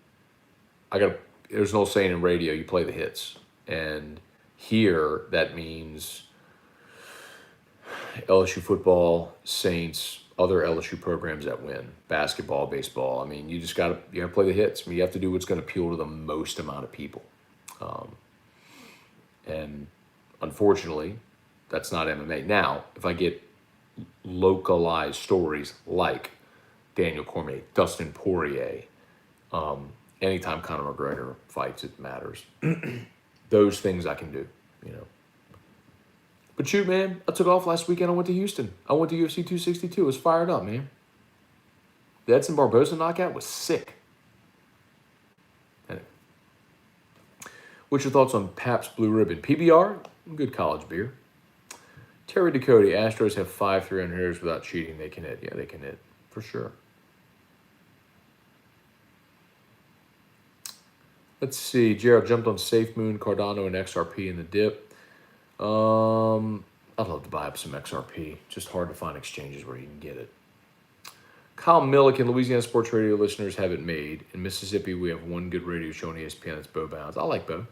there's an old saying in radio, you play the hits. And here, that means LSU football, Saints, other LSU programs that win, basketball, baseball. I mean, you gotta play the hits. I mean, you have to do what's going to appeal to the most amount of people. And unfortunately, that's not MMA. Now, if I get localized stories like Daniel Cormier, Dustin Poirier, anytime Conor McGregor fights, it matters. Those things I can do, you know. But shoot, man, I took off last weekend. I went to Houston. I went to UFC 262. It was fired up, man. The Edson Barboza knockout was sick. Anyway. What's your thoughts on Pabst Blue Ribbon? PBR, good college beer. Terry Ducote, Astros have 5 300 hitters without cheating. They can hit. Yeah, they can hit, for sure. Let's see. Gerald jumped on Safe Moon, Cardano, and XRP in the dip. I'd love to buy up some XRP. Just hard to find exchanges where you can get it. Kyle Milliken, Louisiana Sports Radio listeners have it made. In Mississippi, we have one good radio show on ESPN. That's Bo Bounds. I like Bo.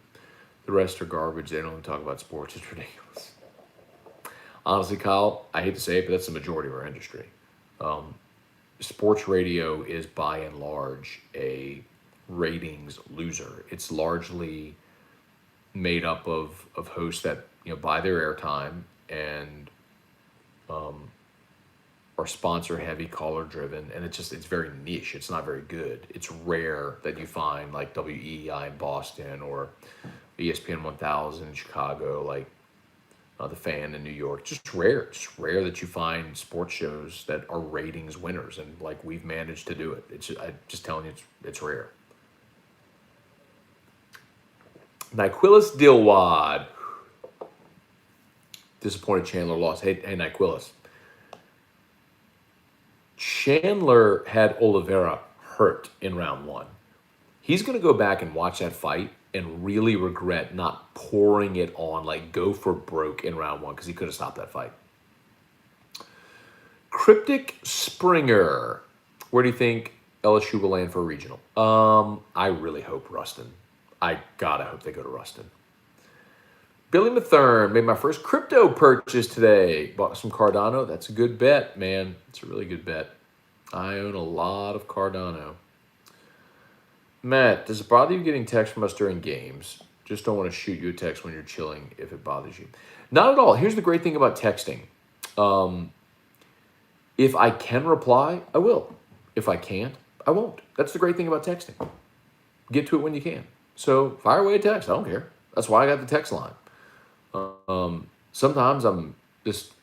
The rest are garbage. They don't even talk about sports. It's ridiculous. Honestly, Kyle, I hate to say it, but that's the majority of our industry. Sports radio is by and large a ratings loser. It's largely made up of hosts that buy their airtime and are sponsor heavy, caller driven, and it's very niche. It's not very good. It's rare that you find like WEEI in Boston or ESPN 1000 in Chicago, like The Fan in New York. Just rare. It's rare that you find sports shows that are ratings winners, and like we've managed to do it. I'm just telling you, it's rare. Nyquilus Dilwad. Disappointed Chandler lost. Hey, Nyquilus. Chandler had Oliveira hurt in round 1. He's going to go back and watch that fight and really regret not pouring it on, like go for broke in round 1, because he could have stopped that fight. Cryptic Springer. Where do you think LSU will land for a regional? I really hope Ruston. I gotta hope they go to Ruston. Billy Mathern made my first crypto purchase today. Bought some Cardano. That's a good bet, man. It's a really good bet. I own a lot of Cardano. Matt, does it bother you getting text from us during games? Just don't want to shoot you a text when you're chilling if it bothers you. Not at all. Here's the great thing about texting. If I can reply, I will. If I can't, I won't. That's the great thing about texting. Get to it when you can. So fire away a text. I don't care. That's why I got the text line. Sometimes I'm just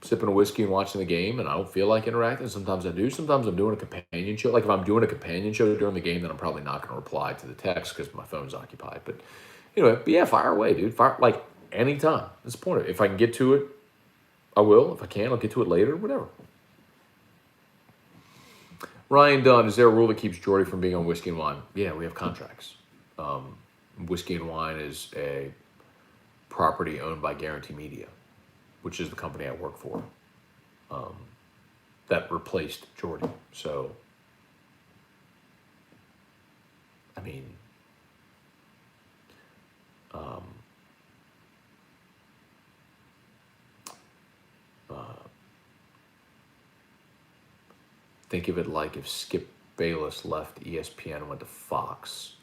sipping a whiskey and watching the game and I don't feel like interacting. Sometimes I do. Sometimes I'm doing a companion show. Like if I'm doing a companion show during the game, then I'm probably not going to reply to the text because my phone's occupied. But anyway, yeah, fire away, dude. Fire like anytime. That's the point. If I can get to it, I will. If I can't, I'll get to it later, whatever. Ryan Dunn, is there a rule that keeps Jordy from being on Whiskey and Wine? Yeah, we have contracts. Whiskey and Wine is a property owned by Guarantee Media, which is the company I work for, that replaced Jordy. So, I mean, think of it like if Skip Bayless left ESPN and went to Fox.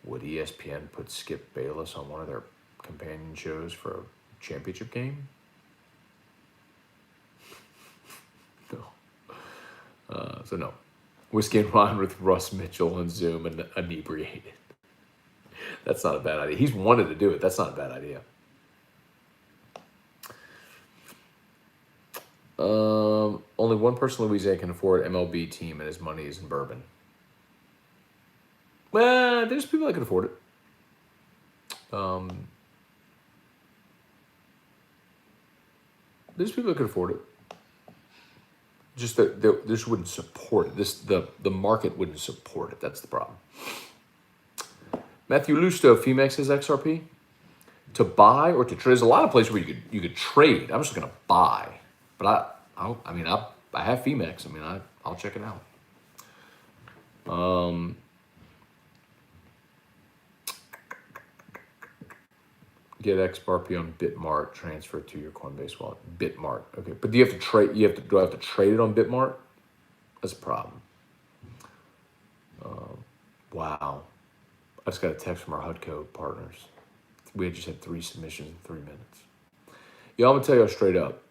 Would ESPN put Skip Bayless on one of their companion shows for a championship game? No. So no. Whiskey and Wine with Russ Mitchell on Zoom and inebriated. That's not a bad idea. He's wanted to do it. That's not a bad idea. Only one person in Louisiana can afford MLB team and his money is in Bourbon. Well, there's people that can afford it. There's people that can afford it. Just that this wouldn't support it. The market wouldn't support it. That's the problem. Matthew Lusto, Femex has XRP. To buy or to trade? There's a lot of places where you could trade. I'm just gonna buy, but I have Femex. I mean, I'll check it out. Get XRP on Bitmart, transfer it to your Coinbase wallet. Bitmart, okay. But do you have to trade? Do I have to trade it on Bitmart? That's a problem. Wow, I just got a text from our HUDCO partners. We had just had 3 submissions in 3 minutes. Yeah, I'm gonna tell you straight up.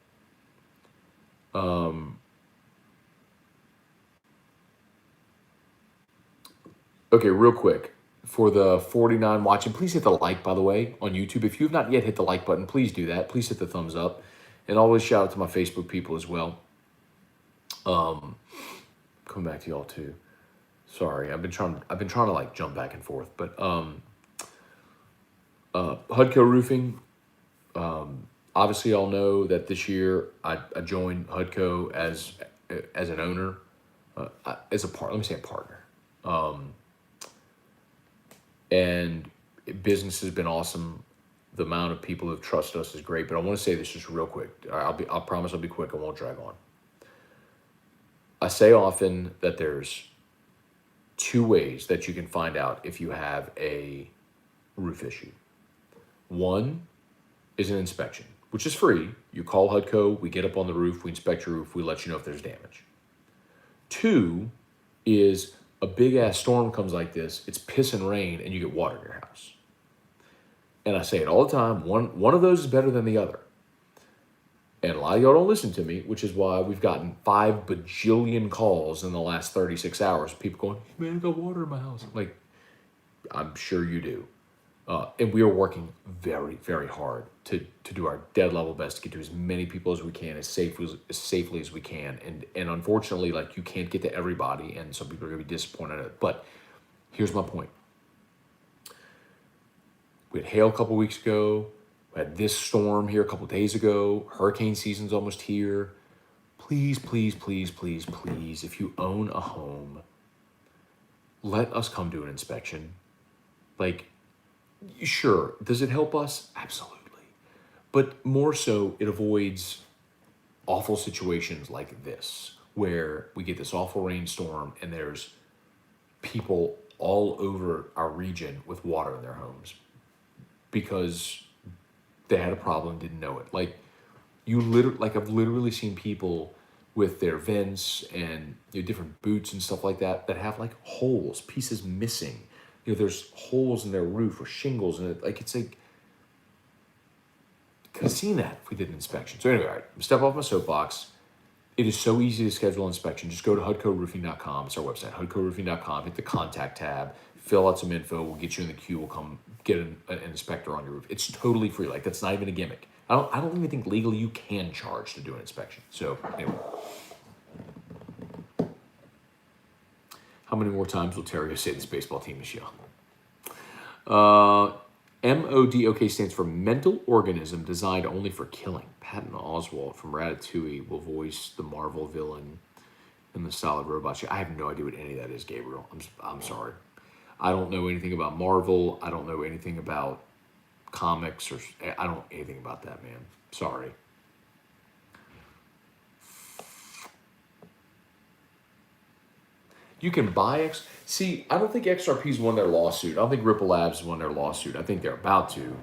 Okay, real quick. For the 49 watching, please hit the like, by the way, on YouTube. If you have not yet hit the like button, please do that. Please hit the thumbs up. And always shout out to my Facebook people as well. Coming back to y'all too. Sorry, I've been trying to like jump back and forth. But HUDCO Roofing, obviously y'all know that this year I joined HUDCO as an owner, as a partner. Let me say a partner. And business has been awesome. The amount of people who have trusted us is great. But I want to say this just real quick. I promise I'll be quick. I won't drag on. I say often that there's 2 ways that you can find out if you have a roof issue. One is an inspection, which is free. You call HUDCO, we get up on the roof, we inspect your roof, we let you know if there's damage. 2 is a big ass storm comes like this, it's piss and rain, and you get water in your house. And I say it all the time, one of those is better than the other. And a lot of y'all don't listen to me, which is why we've gotten 5 bajillion calls in the last 36 hours. People going, hey man, I got water in my house. I'm like, I'm sure you do. And we are working very, very hard to do our dead level best to get to as many people as we can, as safely as we can. And unfortunately, like, you can't get to everybody, and some people are gonna be disappointed at it. But here's my point. We had hail a couple weeks ago. We had this storm here a couple days ago. Hurricane season's almost here. Please, please, please, please, please, if you own a home, let us come do an inspection. Like, sure, does it help us? Absolutely. But more so, it avoids awful situations like this, where we get this awful rainstorm and there's people all over our region with water in their homes because they had a problem, didn't know it. Like I've literally seen people with their vents and different boots and stuff like that have like holes, pieces missing. There's holes in their roof or shingles, and it's like could have seen that if we did an inspection. So anyway, all right, step off my soapbox. It is so easy to schedule an inspection. Just go to hudcoroofing.com. It's our website, hudcoroofing.com. Hit the contact tab, fill out some info. We'll get you in the queue. We'll come get an inspector on your roof. It's totally free. Like, that's not even a gimmick. I don't even think legally you can charge to do an inspection. So anyway. How many more times will Terry say this baseball team is young? MODOK stands for mental organism designed only for killing. Patton Oswalt from Ratatouille will voice the Marvel villain in the Solid Robot show. I have no idea what any of that is, Gabriel. I'm sorry. I don't know anything about Marvel. I don't know anything about comics, or I don't know anything about that, man. Sorry. You can buy See, I don't think XRP's won their lawsuit. I don't think Ripple Labs won their lawsuit. I think they're about to,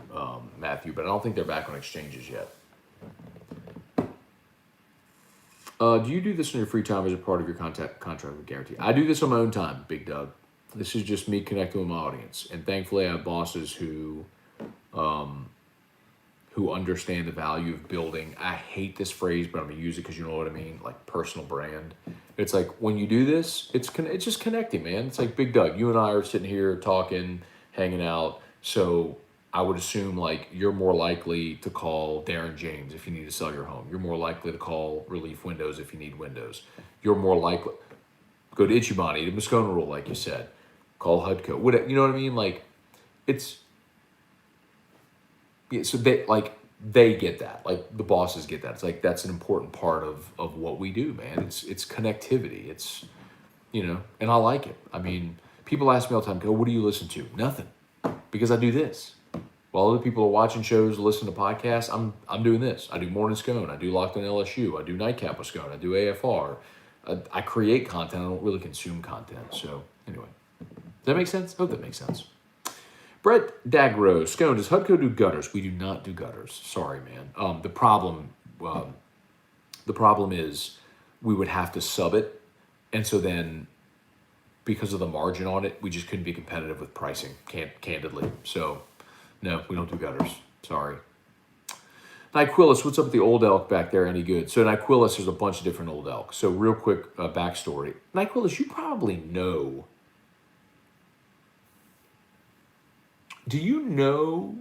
Matthew, but I don't think they're back on exchanges yet. Do you do this in your free time as a part of your contract with Guarantee? I do this on my own time, Big Doug. This is just me connecting with my audience. And thankfully I have bosses who understand the value of building. I hate this phrase, but I'm going to use it because you know what I mean, like personal brand. It's like when you do this, it's just connecting, man. It's like Big Doug. You and I are sitting here talking, hanging out. So I would assume like you're more likely to call Darren James if you need to sell your home. You're more likely to call Relief Windows if you need windows. You're more likely go to Ichibani, the Scone rule, like you said. Call HUDCO. You know what I mean? Like so they get that. Like the bosses get that. It's like that's an important part of what we do, man. It's connectivity. It's and I like it. I mean, people ask me all the time, what do you listen to? Nothing. Because I do this. While other people are watching shows, listening to podcasts, I'm doing this. I do Morning Scone. I do Locked on LSU. I do Nightcap with Scone. I do AFR. I create content. I don't really consume content. So anyway, does that make sense? I hope that makes sense. Brett Dagro, Scone, does HUDCO do gutters? We do not do gutters. Sorry, man. The problem is we would have to sub it, and so then because of the margin on it, we just couldn't be competitive with pricing, candidly. So no, we don't do gutters. Sorry. Nyquilus, what's up with the old elk back there? Any good? So Nyquilus, there's a bunch of different old elk. So real quick backstory. Nyquilus, you probably know. Do you know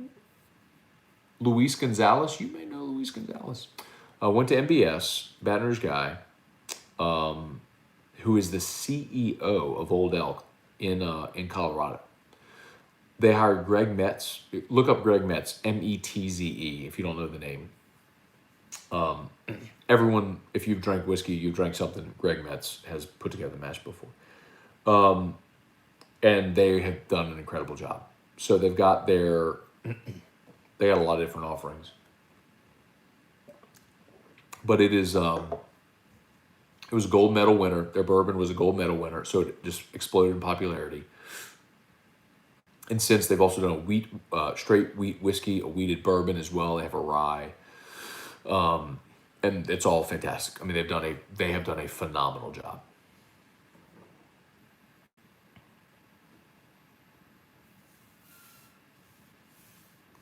Luis Gonzalez? You may know Luis Gonzalez. Went to MBS, Baton Rouge guy, who is the CEO of Old Elk in Colorado. They hired Greg Metz. Look up Greg Metz, M-E-T-Z-E, if you don't know the name. Everyone, if you've drank whiskey, you've drank something, Greg Metz has put together the mash before. And they have done an incredible job. So they've got they got a lot of different offerings. But it was a gold medal winner. Their bourbon was a gold medal winner. So it just exploded in popularity. And since they've also done a straight wheat whiskey, a wheated bourbon as well. They have a rye. And it's all fantastic. I mean, they have done a phenomenal job.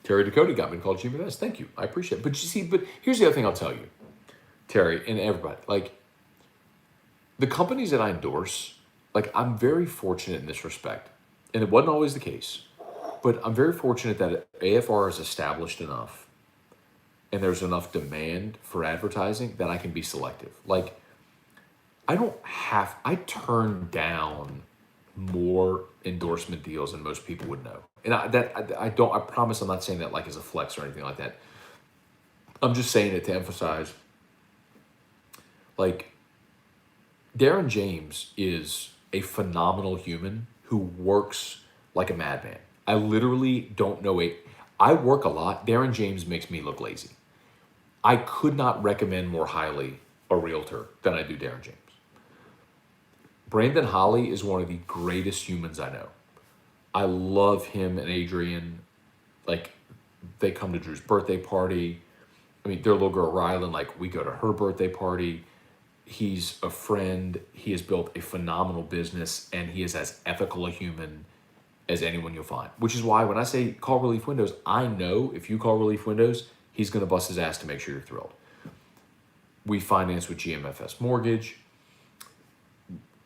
Terry Dakota got me called Chief of S. Thank you. I appreciate it. But you see, here's the other thing I'll tell you, Terry, and everybody. Like, the companies that I endorse, like, I'm very fortunate in this respect. And it wasn't always the case. But I'm very fortunate that AFR is established enough and there's enough demand for advertising that I can be selective. Like, I turn down more endorsement deals than most people would know. And I promise I'm not saying that like as a flex or anything like that. I'm just saying it to emphasize, like, Darren James is a phenomenal human who works like a madman. I literally don't know I work a lot. Darren James makes me look lazy. I could not recommend more highly a realtor than I do Darren James. Brandon Holly is one of the greatest humans I know. I love him and Adrian. Like, they come to Drew's birthday party. I mean, their little girl, Rylan, like, we go to her birthday party. He's a friend. He has built a phenomenal business, and he is as ethical a human as anyone you'll find. Which is why when I say call Relief Windows, I know if you call Relief Windows, he's going to bust his ass to make sure you're thrilled. We finance with GMFS Mortgage.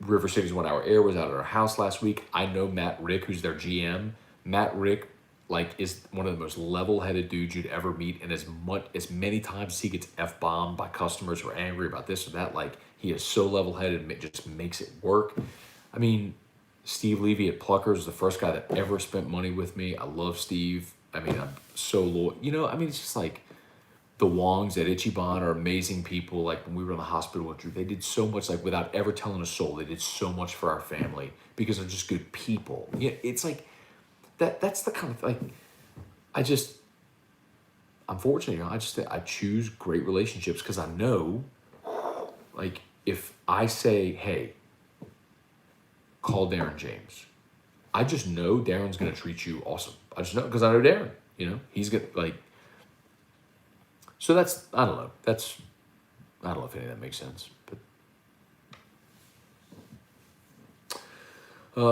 River City's 1 Hour Air was out at our house last week. I know Matt Rick, who's their GM. Matt Rick, like, is one of the most level-headed dudes you'd ever meet. And as many times as he gets F-bombed by customers who are angry about this or that, like, he is so level-headed and it just makes it work. I mean, Steve Levy at Pluckers is the first guy that ever spent money with me. I love Steve. I mean, I'm so loyal. You know, I mean, it's just like the Wongs at Ichiban are amazing people. Like, when we were in the hospital with Drew, they did so much, like, without ever telling a soul. They did so much for our family because they're just good people. Yeah, it's like that's the kind of, like, I'm fortunate, you know, I choose great relationships because I know, like, if I say, hey, call Darren James, I just know Darren's going to treat you awesome. I just know because I know Darren, you know, he's going to, like, so that's, I don't know if any of that makes sense, but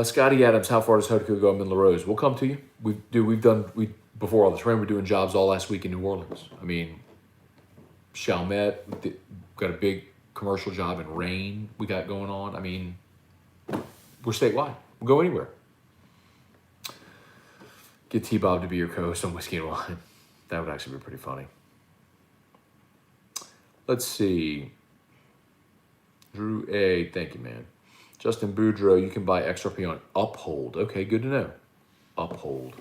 Scotty Adams, how far does Hodco go in Midland Rose? We'll come to you. Before all this rain, we're doing jobs all last week in New Orleans. I mean, Chalmette, got a big commercial job in Rain we got going on. I mean, we're statewide. We'll go anywhere. Get T-Bob to be your co-host on Whiskey and Wine. That would actually be pretty funny. Let's see. Drew A, thank you, man. Justin Boudreaux, you can buy XRP on Uphold. Okay, good to know. Uphold.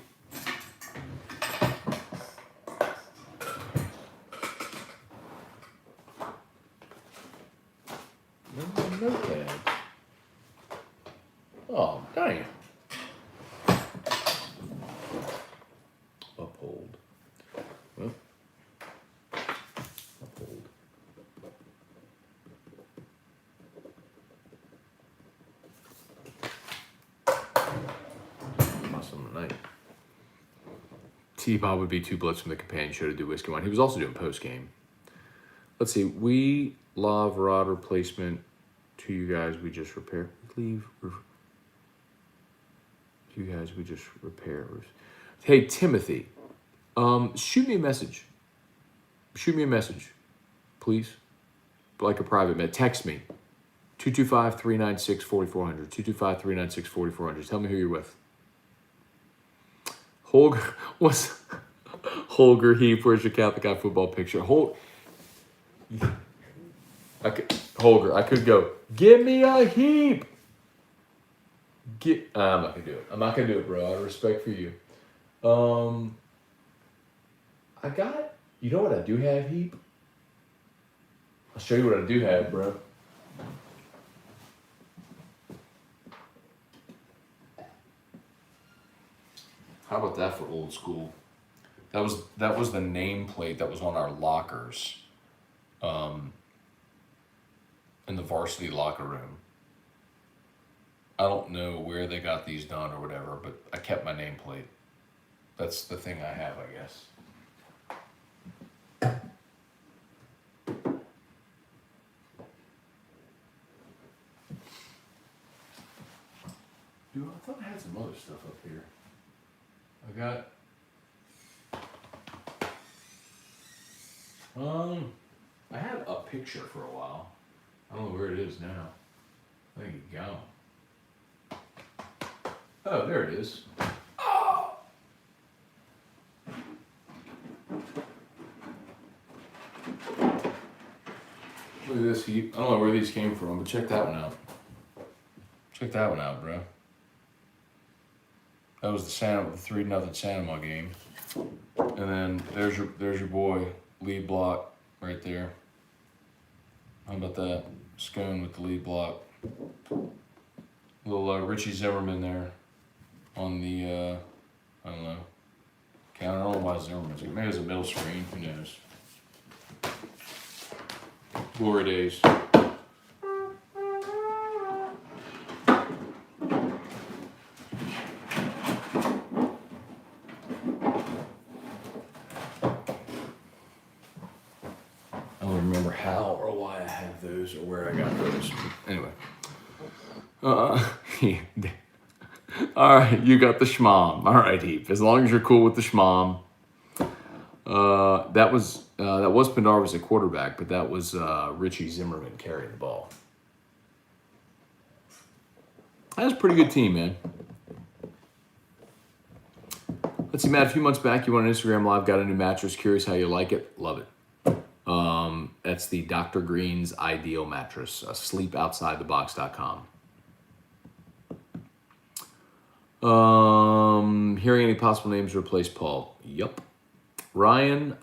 Notepad. Oh, dang. Uphold. Well, Uphold. Awesome tonight. T-Bob would be 2 bloods from the companion show to do Whiskey Wine. He was also doing post-game. Let's see. We love rod replacement to you guys. We just repair. You guys, we just repair. Hey, Timothy, shoot me a message. Shoot me a message, please. Like a private message. Text me. 225-396-4400. 225-396-4400. Tell me who you're with. Holger, what's Holger Heap? Where's your Catholic Guy football picture? Holger, I could go, give me a heap. I'm not gonna do it. I'm not gonna do it, bro. Out of respect for you. You know what I do have, Heap? I'll show you what I do have, bro. How about that for old school? That was the nameplate that was on our lockers, in the varsity locker room. I don't know where they got these done or whatever, but I kept my nameplate. That's the thing I have, I guess. Dude, I thought I had some other stuff up here. I had a picture for a while. I don't know where it is now. I think it's gone. Oh, there it is. Oh! Look at this heap. I don't know where these came from, but check that one out. Check that one out, bro. That was the 3-0 Sanoma game. And then there's your boy, lead block right there. How about that? Scone with the lead block. Little Richie Zimmerman there on the, I don't know. I don't know why Zimmerman's. Maybe it was a middle screen. Who knows? Glory days. those or where I got those. Anyway. All right, you got the schmom. All right, Heap. As long as you're cool with the schmom. That was Pendarvis at quarterback, but that was Richie Zimmerman carrying the ball. That was a pretty good team, man. Let's see, Matt, a few months back, you went on Instagram Live, got a new mattress. Curious how you like it. Love it. That's the Dr. Green's Ideal Mattress. sleepoutsidethebox.com. Hearing any possible names to replace Paul? Yup. Ryan,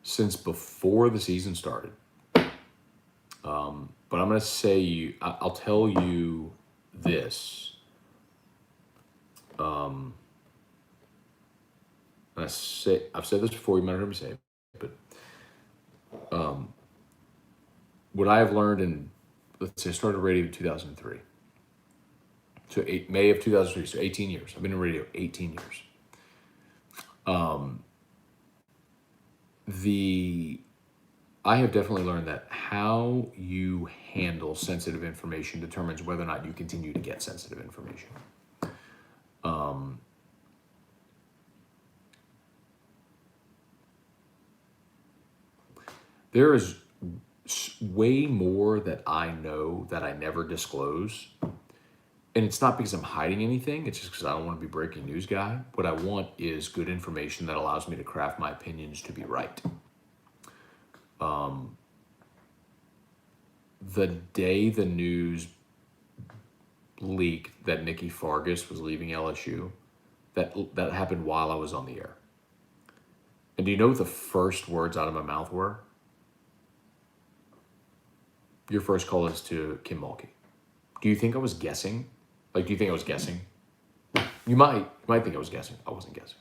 since before the season started. But I'm going to say I'll tell you this. I've said this before, you might have heard me say it, but what I have learned let's say I started radio in 2003. So May of 2003, so 18 years. I've been in radio 18 years. I have definitely learned that how you handle sensitive information determines whether or not you continue to get sensitive information. There is way more that I know that I never disclose. And it's not because I'm hiding anything. It's just because I don't want to be a breaking news guy. What I want is good information that allows me to craft my opinions to be right. The day the news leaked that Nikki Fargas was leaving LSU, that happened while I was on the air. And do you know what the first words out of my mouth were? Your first call is to Kim Mulkey. Do you think I was guessing? Like, do you think I was guessing? You might think I was guessing. I wasn't guessing.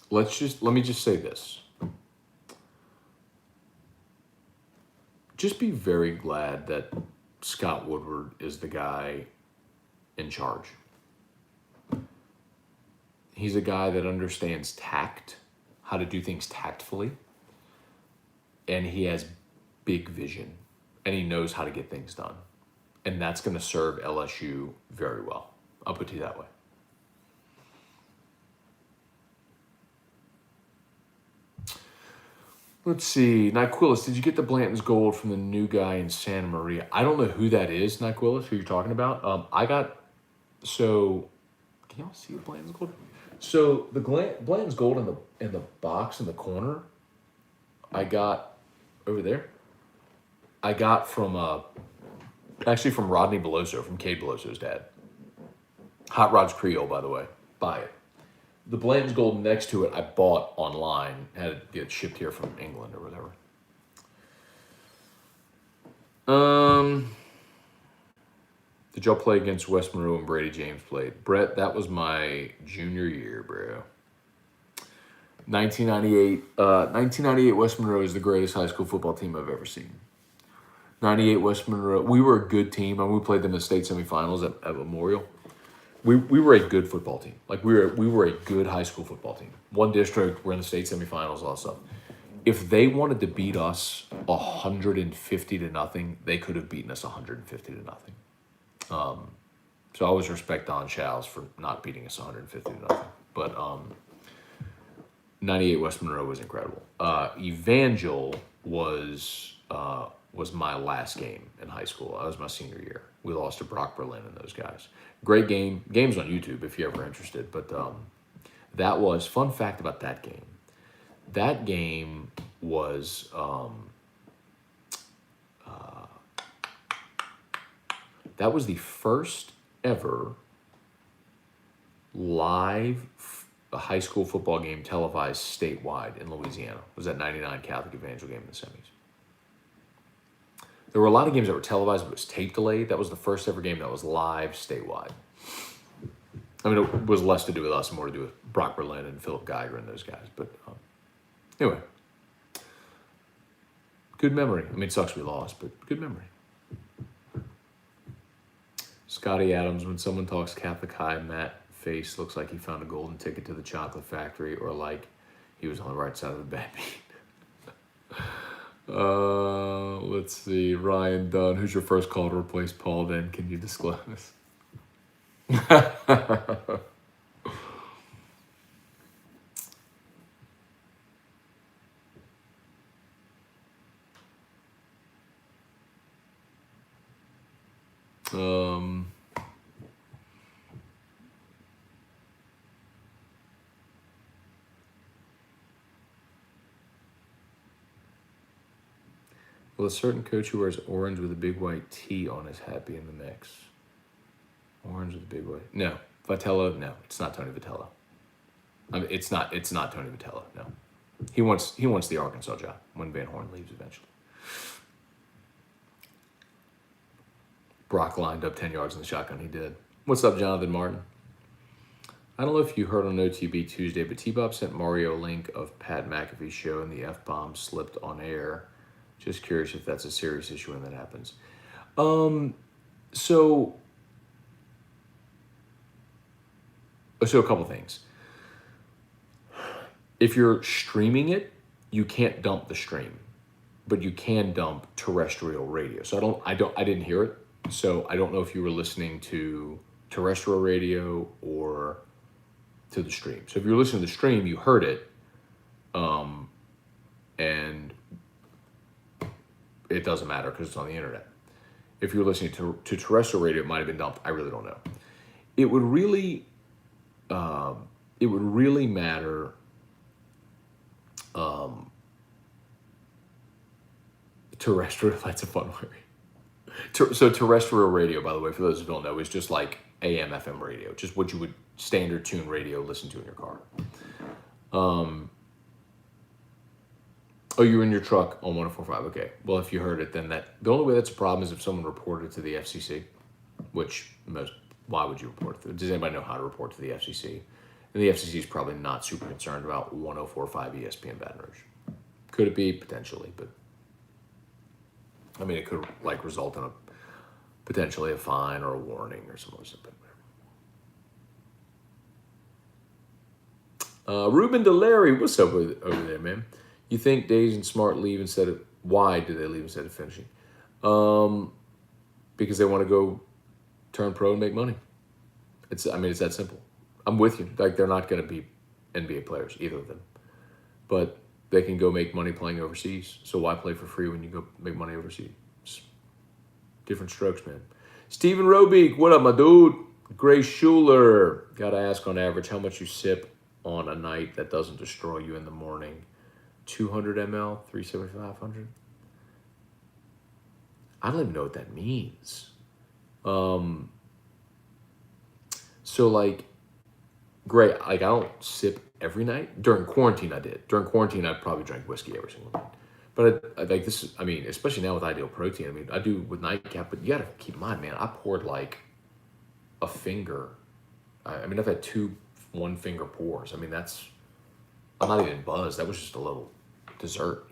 Let me just say this. Just be very glad that Scott Woodward is the guy in charge. He's a guy that understands tact, how to do things tactfully, and he has big vision, and he knows how to get things done. And that's going to serve LSU very well. I'll put it that way. Let's see. Nyquillis, did you get the Blanton's gold from the new guy in Santa Maria? I don't know who that is, Nyquillis, who you're talking about. Can y'all see the Blanton's gold? So the Blanton's gold in the box in the corner, I got over there. I got from Rodney Beloso, from Cade Beloso's dad. Hot Rod's Creole, by the way. Buy it. The Blanton's gold next to it, I bought online. Had it get shipped here from England or whatever. Did y'all play against West Monroe and Brady James played? Brett, that was my junior year, bro. 1998 West Monroe is the greatest high school football team I've ever seen. 98 West Monroe, we were a good team. I mean, we played them in the state semifinals at Memorial. We were a good football team. Like we were a good high school football team. One district, we're in the state semifinals, all that stuff. If they wanted to beat us 150-0, they could have beaten us 150-0. So I always respect Don Chow's for not beating us 150-0. But 98 West Monroe was incredible. Evangel was my last game in high school. That was my senior year. We lost to Brock Berlin and those guys. Great game. Game's on YouTube if you're ever interested. But that was, fun fact about that game. That game was that was the first ever live high school football game televised statewide in Louisiana. It was that 99 Catholic Evangel game in the semis. There were a lot of games that were televised, but it was tape delayed. That was the first ever game that was live statewide. I mean, it was less to do with us and more to do with Brock Berlin and Philip Geiger and those guys. But anyway, good memory. I mean, it sucks we lost, but good memory. Scotty Adams, when someone talks Catholic high, Matt face looks like he found a golden ticket to the chocolate factory, or like he was on the right side of the bad beat. Let's see. Ryan Dunn, who's your first call to replace Paul then? Can you disclose? Will a certain coach who wears orange with a big white T on his hat be in the mix? Orange with a big white. No. Vitello? No. It's not Tony Vitello. I mean, it's not Tony Vitello. No. He wants the Arkansas job when Van Horn leaves eventually. Brock lined up 10 yards in the shotgun. He did. What's up, Jonathan Martin? I don't know if you heard on OTB Tuesday, but T-Bob sent Mario a link of Pat McAfee's show and the F-bomb slipped on air. Just curious if that's a serious issue when that happens. So a couple things. If you're streaming it, you can't dump the stream, but you can dump terrestrial radio. So I didn't hear it. So I don't know if you were listening to terrestrial radio or to the stream. So if you're listening to the stream, you heard it, and it doesn't matter because it's on the internet. If you're listening to terrestrial radio, it might have been dumped. I really don't know. It would really matter. Terrestrial. That's a fun word. So terrestrial radio, by the way, for those who don't know, is just like AM, FM radio, just what you would standard tune radio listen to in your car. Oh, you're in your truck on 104.5. Okay. Well, if you heard it, then the only way that's a problem is if someone reported to the FCC, why would you report it? Does anybody know how to report to the FCC? And the FCC is probably not super concerned about 104.5 ESPN Baton Rouge. Could it be? Potentially, but I mean, it could result in potentially a fine or a warning or something. Ruben Delary, what's up over there, man? You think Dage and Smart leave instead of... Why do they leave instead of finishing? Because they want to go turn pro and make money. It's that simple. I'm with you. They're not going to be NBA players, either of them. But they can go make money playing overseas. So why play for free when you go make money overseas? Different strokes, man. Stephen Robeek, what up, my dude? Grace Schuler. Got to ask, on average, how much you sip on a night that doesn't destroy you in the morning? 200 ml, 375, 500? I don't even know what that means. Great. I don't sip every night. During quarantine, I did. During quarantine, I probably drank whiskey every single night. But especially now with Ideal Protein, I do with Nightcap, but you got to keep in mind, man, I poured like a finger. I've had 2 one-finger pours. I'm not even buzzed. That was just a little dessert,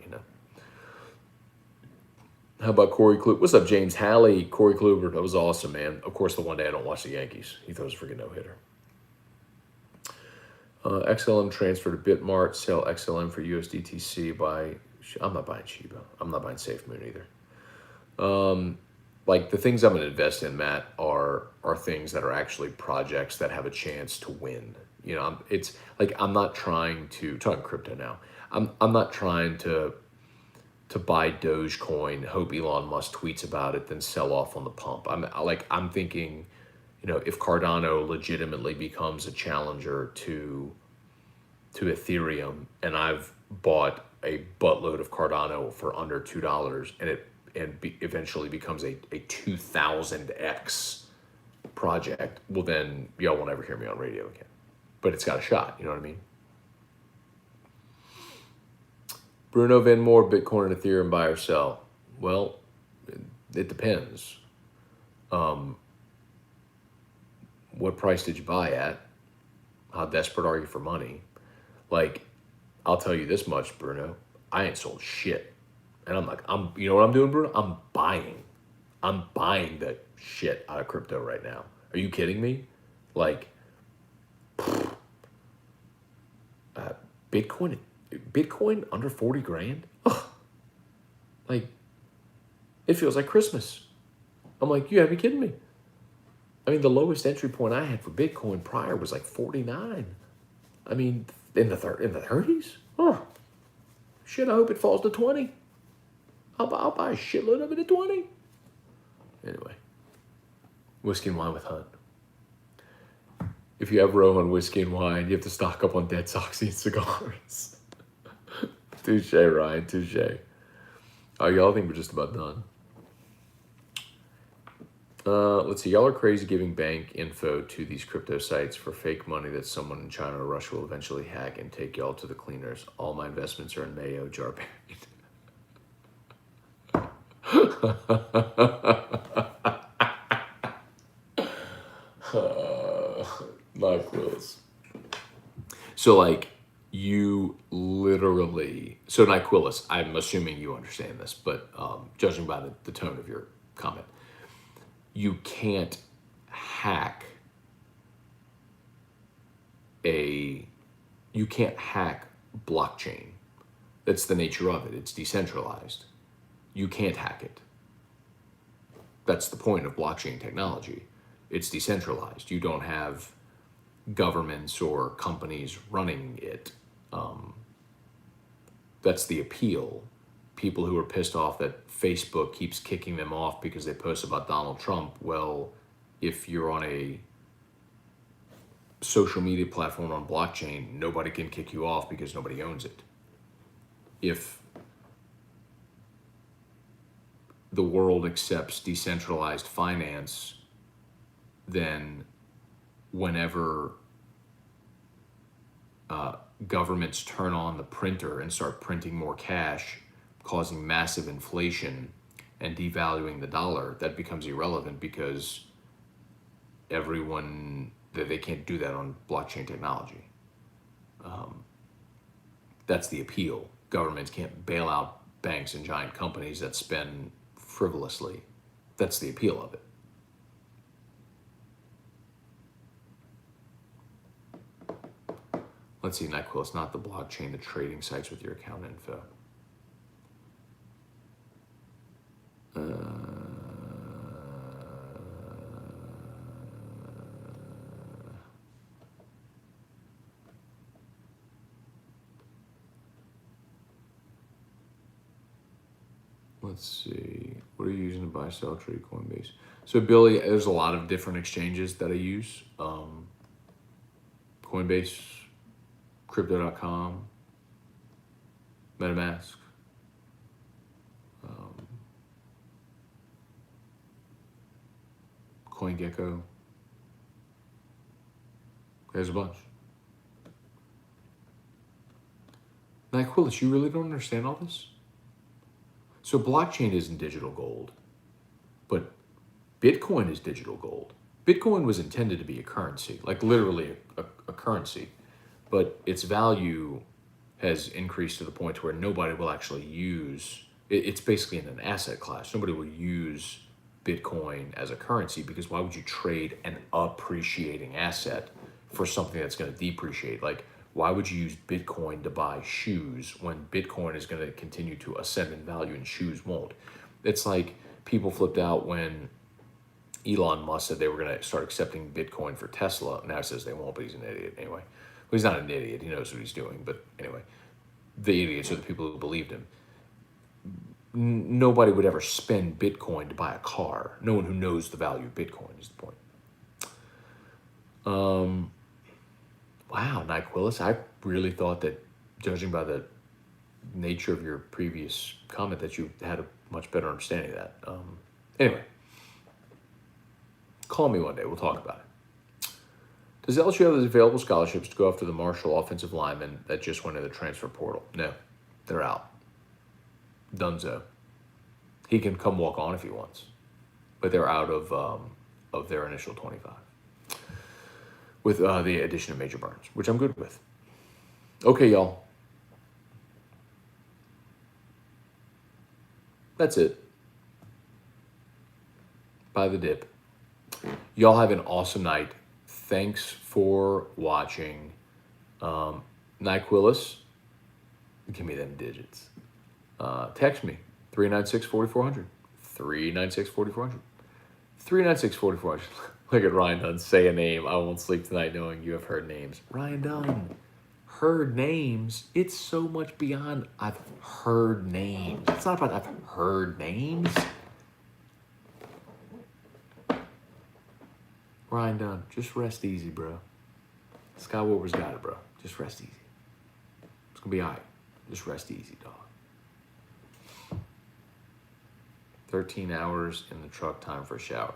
How about Corey Kluber? What's up, James Halley? Corey Kluber, that was awesome, man. Of course, the one day I don't watch the Yankees. He throws a freaking no-hitter. XLM transfer to Bitmart. Sell XLM for USDTC by... I'm not buying Shiba. I'm not buying SafeMoon either. The things I'm going to invest in, Matt, are things that are actually projects that have a chance to win. I'm not trying to... Talking crypto now. I'm not trying to buy Dogecoin, hope Elon Musk tweets about it, then sell off on the pump. I'm thinking, if Cardano legitimately becomes a challenger to Ethereum, and I've bought a buttload of Cardano for under $2, and eventually becomes a 2,000x project, well then y'all won't ever hear me on radio again. But it's got a shot, you know what I mean? Bruno Van Moore, Bitcoin and Ethereum, buy or sell? Well, it depends. what price did you buy at? How desperate are you for money? Like, I'll tell you this much, Bruno. I ain't sold shit. And you know what I'm doing, Bruno? I'm buying the shit out of crypto right now. Are you kidding me? Like, Bitcoin under 40 grand? Ugh. Like, it feels like Christmas. I'm like, you gotta be kidding me. I mean, the lowest entry point I had for Bitcoin prior was like 49. I mean, in the 30s? Oh, shit, I hope it falls to 20. I'll buy a shitload of it at 20. Anyway, whiskey and wine with Hunt. If you have Roman whiskey and wine, you have to stock up on Dead Soxy and cigars. Touche, Ryan, touche. Oh, y'all think we're just about done. Let's see. Y'all are crazy giving bank info to these crypto sites for fake money that someone in China or Russia will eventually hack and take y'all to the cleaners. All my investments are in Mayo jar buried. Not close. So, like, you literally... So, Nyquilus, I'm assuming you understand this, but judging by the tone of your comment, you can't hack blockchain. That's the nature of it. It's decentralized. You can't hack it. That's the point of blockchain technology. It's decentralized. You don't have governments or companies running it. That's the appeal. People who are pissed off that Facebook keeps kicking them off because they post about Donald Trump. Well, if you're on a social media platform on blockchain, nobody can kick you off because nobody owns it. If the world accepts decentralized finance, then whenever governments turn on the printer and start printing more cash, causing massive inflation and devaluing the dollar, that becomes irrelevant because they can't do that on blockchain technology. That's the appeal. Governments can't bail out banks and giant companies that spend frivolously. That's the appeal of it. Let's see, NyQuil, it's not the blockchain, the trading sites with your account info. Let's see, what are you using to buy, sell, trade Coinbase? So Billy, there's a lot of different exchanges that I use. Coinbase, Crypto.com, MetaMask, CoinGecko. There's a bunch. Nyquilus, you really don't understand all this? So blockchain isn't digital gold, but Bitcoin is digital gold. Bitcoin was intended to be a currency, like literally a currency, but its value has increased to the point where nobody will actually use, it's basically in an asset class. Nobody will use Bitcoin as a currency because why would you trade an appreciating asset for something that's going to depreciate? Like, why would you use Bitcoin to buy shoes when Bitcoin is going to continue to ascend in value and shoes won't? It's like people flipped out when Elon Musk said they were going to start accepting Bitcoin for Tesla. Now he says they won't, but he's an idiot anyway. Well, he's not an idiot. He knows what he's doing. But anyway, the idiots are the people who believed him. Nobody would ever spend Bitcoin to buy a car. No one who knows the value of Bitcoin is the point. Wow, Nyquilus, I really thought that, judging by the nature of your previous comment, that you had a much better understanding of that. Anyway, call me one day. We'll talk about it. Does LSU have the available scholarships to go after the Marshall offensive lineman that just went in the transfer portal? No, they're out. Dunzo. He can come walk on if he wants, but they're out of their initial 25. with the addition of major burns, which I'm good with. Okay, y'all. That's it. By the dip. Y'all have an awesome night. Thanks for watching. Nyquilus, give me them digits. Text me, 396-4400. 396-4400. 396-4400. Look at Ryan Dunn. Say a name. I won't sleep tonight knowing you have heard names. Ryan Dunn. Heard names. It's so much beyond I've heard names. It's not about I've heard names. Ryan Dunn, just rest easy, bro. Scott Wilbur's got it, bro. Just rest easy. It's gonna be all right. Just rest easy, dog. 13 hours in the truck, time for a shower.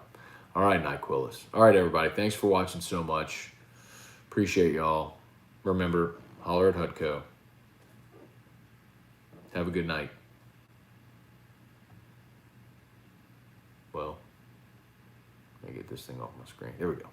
All right, Nyquilus. All right, everybody. Thanks for watching so much. Appreciate y'all. Remember, holler at Hudco. Have a good night. Well, let me get this thing off my screen. There we go.